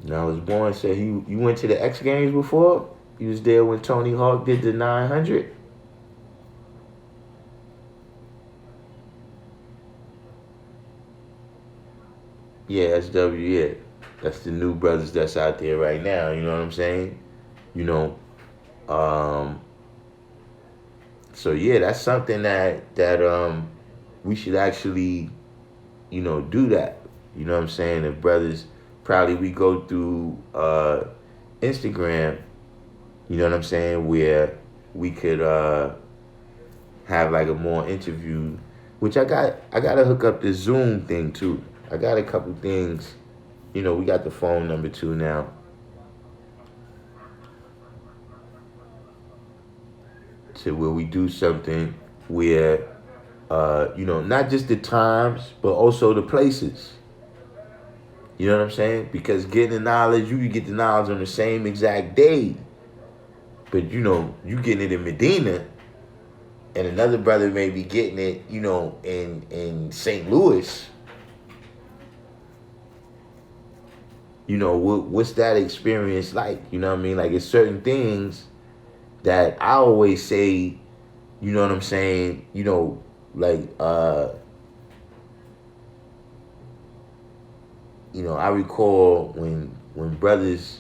Now, was born said you went to the X Games before? You was there when Tony Hawk did the 900? Yeah, SW, yeah. That's the new brothers that's out there right now, you know what I'm saying? So yeah, that's something that we should actually, do that. You know what I'm saying? If brothers, probably we go through Instagram, you know what I'm saying, where we could have like a more interview, which I gotta hook up the Zoom thing too. I got a couple things, we got the phone number too now. To where we do something where not just the times, but also the places. You know what I'm saying? Because getting the knowledge, you can get the knowledge on the same exact day. But you getting it in Medina, and another brother may be getting it, in St. Louis. What's that experience like? You know what I mean? Like, it's certain things that I always say, you know what I'm saying? Like, I recall when brothers,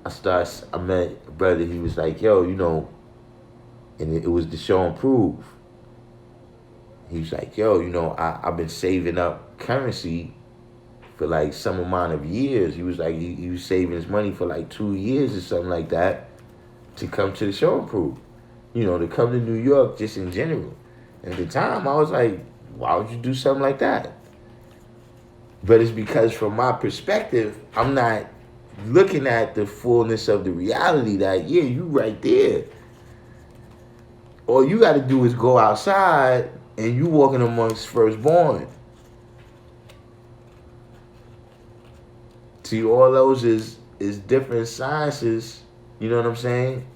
I met a brother, he was like, yo, and it was the show and prove. He was like, yo, I've been saving up currency for like some amount of years. He was like, he was saving his money for like 2 years or something like that to come to the show and prove. To come to New York just in general. And at the time, I was like, why would you do something like that? But it's because from my perspective, I'm not looking at the fullness of the reality that, yeah, you right there. All you got to do is go outside and you walking amongst firstborn. See, all those is different sciences. You know what I'm saying?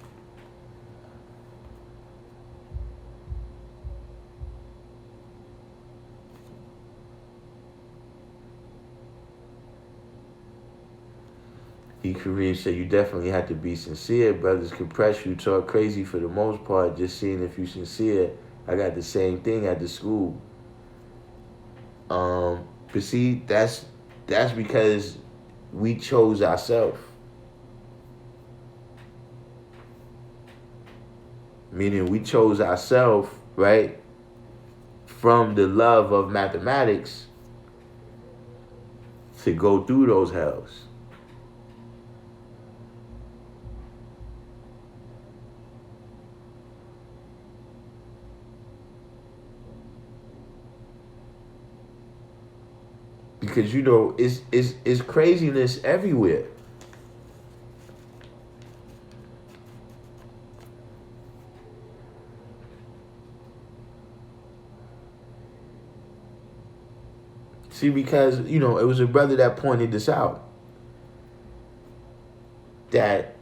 Kareem said you definitely have to be sincere. Brothers can press you, talk crazy for the most part. Just seeing if you sincere I got the same thing at the school. But see, that's because we chose ourselves. Meaning we chose ourselves, right? From the love of mathematics to go through those hells. Because it's craziness everywhere. See, because it was a brother that pointed this out. That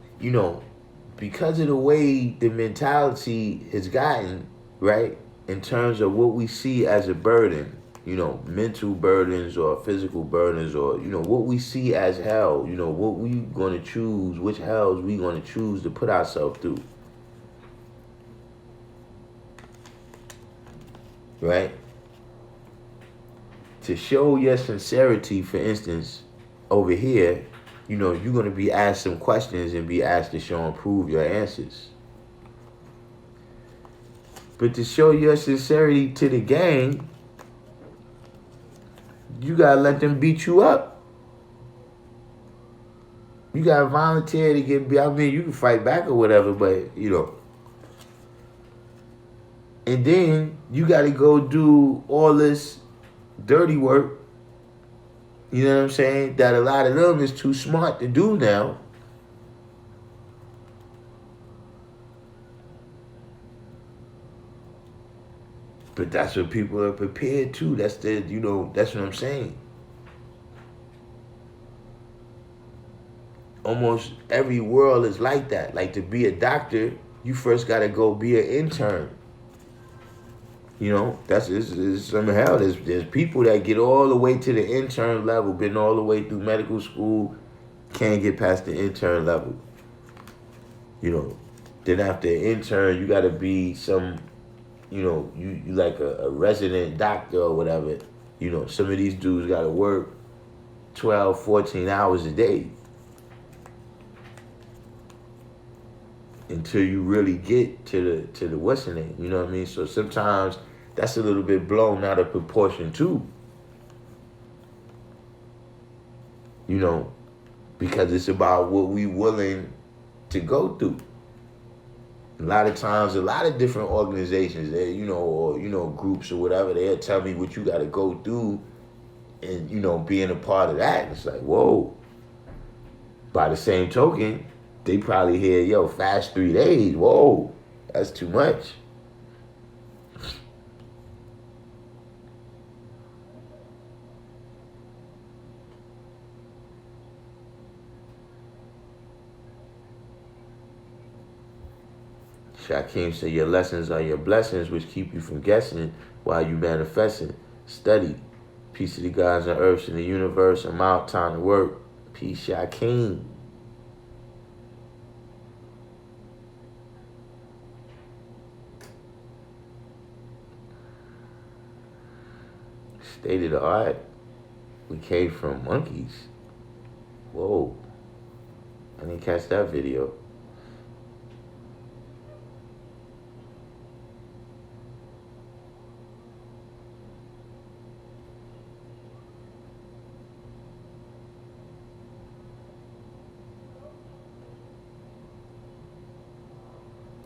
because of the way the mentality has gotten, right, in terms of what we see as a burden, mental burdens or physical burdens, or what we see as hell, what we going to choose, which hells we going to choose to put ourselves through, right? To show your sincerity, for instance, over here, you're going to be asked some questions and be asked to show and prove your answers. But to show your sincerity to the gang, you got to let them beat you up. You got to volunteer to get beat. I mean, you can fight back or whatever, but, And then you got to go do all this dirty work. You know what I'm saying? That a lot of them is too smart to do now. But that's what people are prepared to. That's that's what I'm saying. Almost every world is like that. Like, to be a doctor, you first got to go be an intern. That's some hell. There's people that get all the way to the intern level, been all the way through medical school, can't get past the intern level. Then after intern, you got to be some, you like a resident doctor or whatever. Some of these dudes got to work 12, 14 hours a day until you really get to the what's the name. You know what I mean? So sometimes that's a little bit blown out of proportion too. Because it's about what we willing to go through. A lot of times, a lot of different organizations, or groups or whatever, they'll tell me what you got to go through, and being a part of that. It's like, whoa. By the same token, they probably hear, fast 3 days. Whoa, that's too much. Shakim said, your lessons are your blessings, which keep you from guessing while you manifesting. Study. Peace to the gods and earths and the universe. I'm out. Time to work. Peace, Shakim. State of the art. We came from monkeys. Whoa. I didn't catch that video.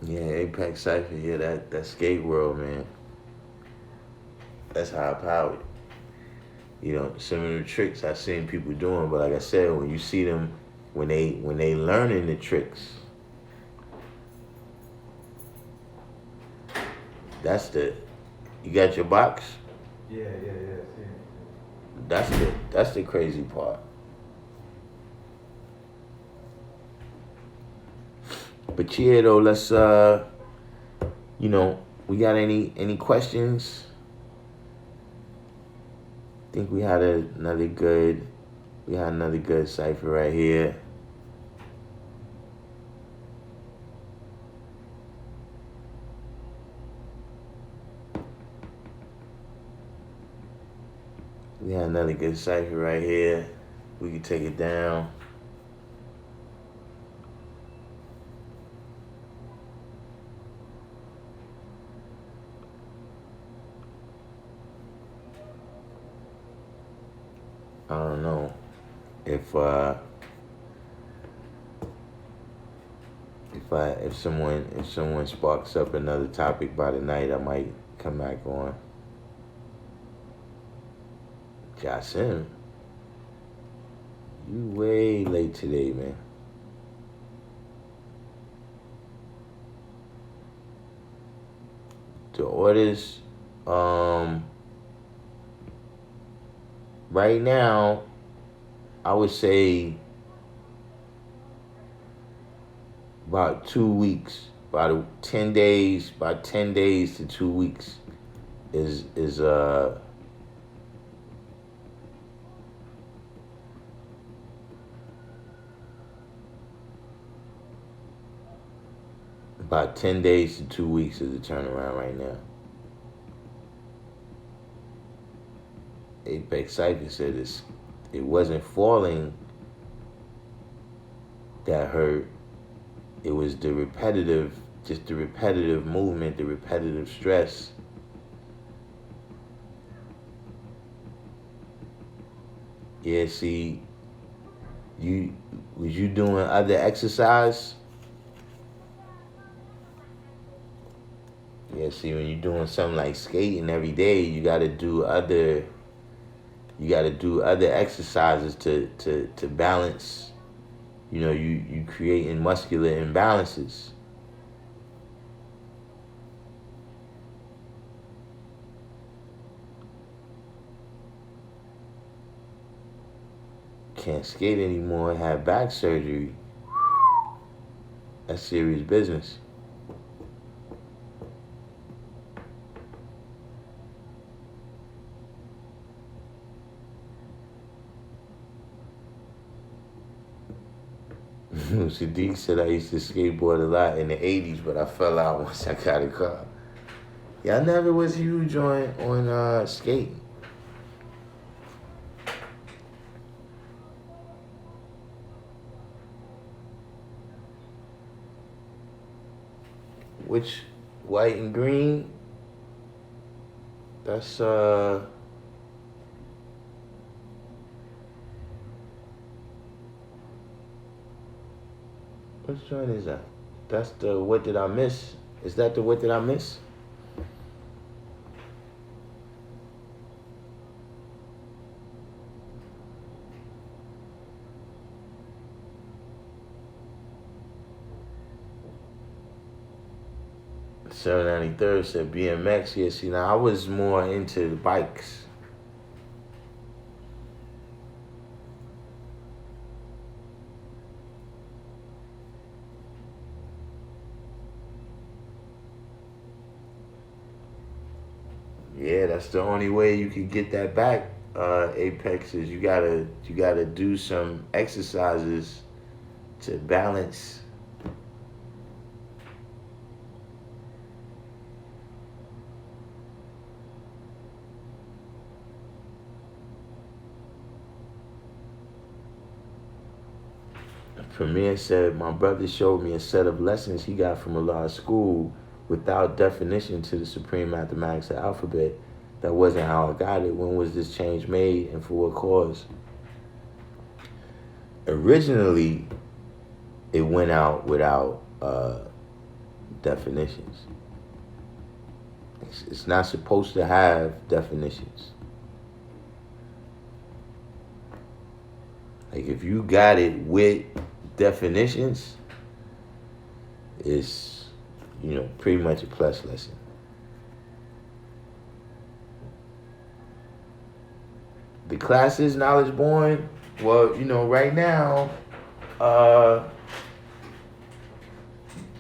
Yeah, Apex Cypher, yeah, that skate world, man. That's high powered. Some of the tricks I've seen people doing, but like I said, when you see them, when they learning the tricks, you got your box? Yeah. That's the crazy part. But yeah, though, let's we got any questions? I think we had another good cipher right here. We had another good cipher right here. We can take it down. I don't know if someone sparks up another topic by the night, I might come back on. Jasim, you way late today, man. The orders, right now, I would say about 2 weeks, about 10 days, about 10 days to 2 weeks is about 10 days to 2 weeks is the turnaround right now. Apex Cypher said it wasn't falling that hurt. It was the repetitive movement, the repetitive stress. Yeah, see, was you doing other exercise? Yeah, see, when you're doing something like skating every day, you gotta do other exercises to balance. You know, you creating muscular imbalances. Can't skate anymore, have back surgery. That's serious business. Sadiq said I used to skateboard a lot in the 80s, but I fell out once I got a car. Yeah, I never was huge on skating. Which white and green? That's which joint is that? That's the What Did I Miss? Is that the What Did I Miss? $793 said BMX. Yeah, see, now I was more into the bikes. Yeah, that's the only way you can get that back. Apex is you gotta do some exercises to balance. Premier said, my brother showed me a set of lessons he got from a law school without definition to the supreme mathematics of alphabet. That wasn't how I got it. When was this change made and for what cause? Originally, it went out without definitions. It's not supposed to have definitions. Like if you got it with definitions, it's, pretty much a plus lesson. The class is knowledge born. Well, right now,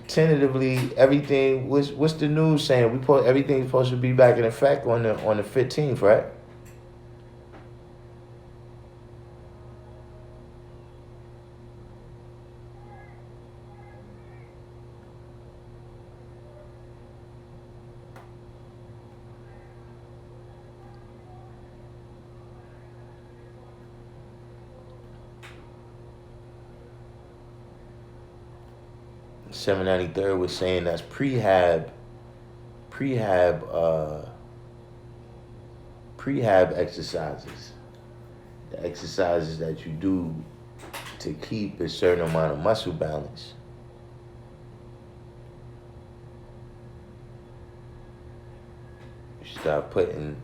tentatively everything. What's the news saying? Everything's supposed to be back in effect on the 15th, right? 793rd was saying that's prehab exercises. The exercises that you do to keep a certain amount of muscle balance. You start putting,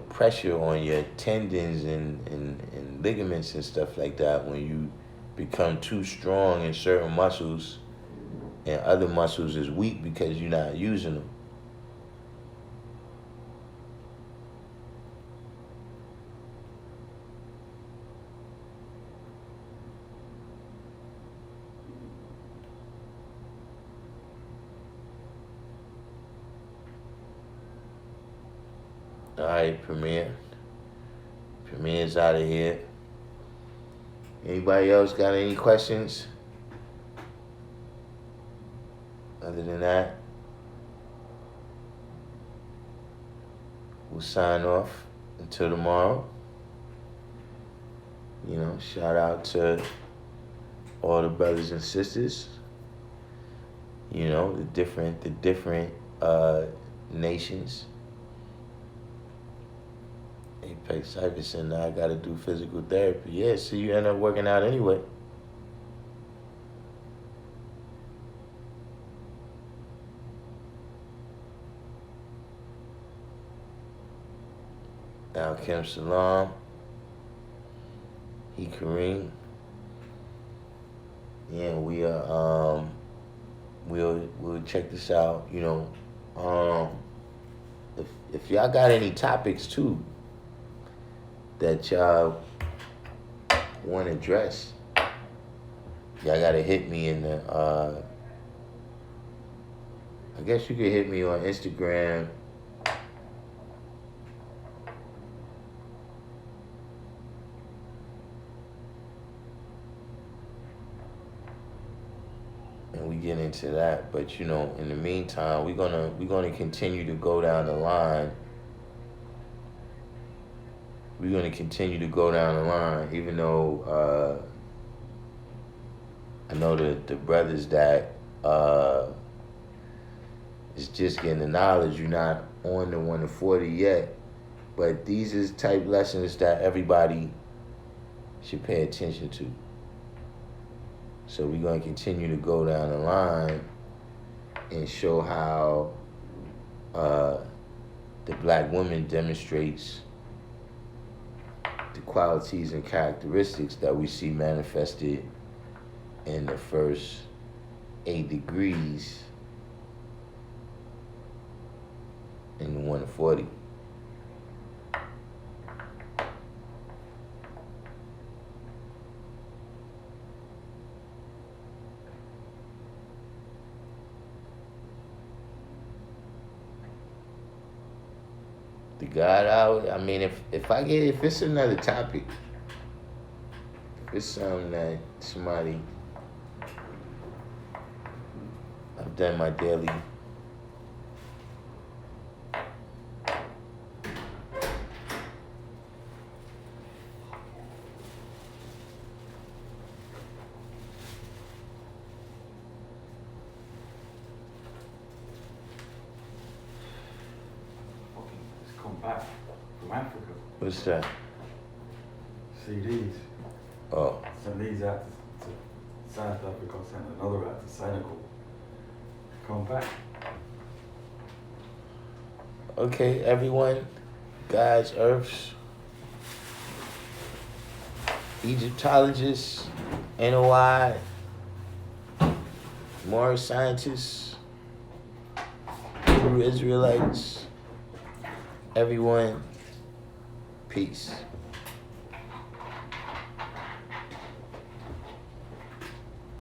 pressure on your tendons and ligaments and stuff like that when you become too strong in certain muscles and other muscles is weak because you're not using them. All right, Premier. Premier's out of here. Anybody else got any questions? Other than that, we'll sign off until tomorrow. Shout out to all the brothers and sisters. The different nations. Apex Iverson, now I gotta do physical therapy. Yeah, so you end up working out anyway. Darkim Salam. He Kareem. Yeah, we we'll check this out. If y'all got any topics too that y'all want to address, y'all gotta hit me in the I guess you could hit me on Instagram. And we get into that. But in the meantime, we're gonna continue to go down the line. We're going to continue to go down the line, even though I know the brothers that is just getting the knowledge, you're not on the 1 to 40 yet, but these is type lessons that everybody should pay attention to. So we're going to continue to go down the line and show how the black woman demonstrates the qualities and characteristics that we see manifested in the first 8 degrees in the 1 to 40. The God out. I mean, if it's another topic, if it's something that somebody, I've done my daily back from Africa. What's that? CDs. Oh. Sent these out to South Africa, sent another out to Senegal. Come back. Okay, everyone. God's Earths. Egyptologists. NOI. Moorish scientists. Hebrew Israelites. Everyone, peace.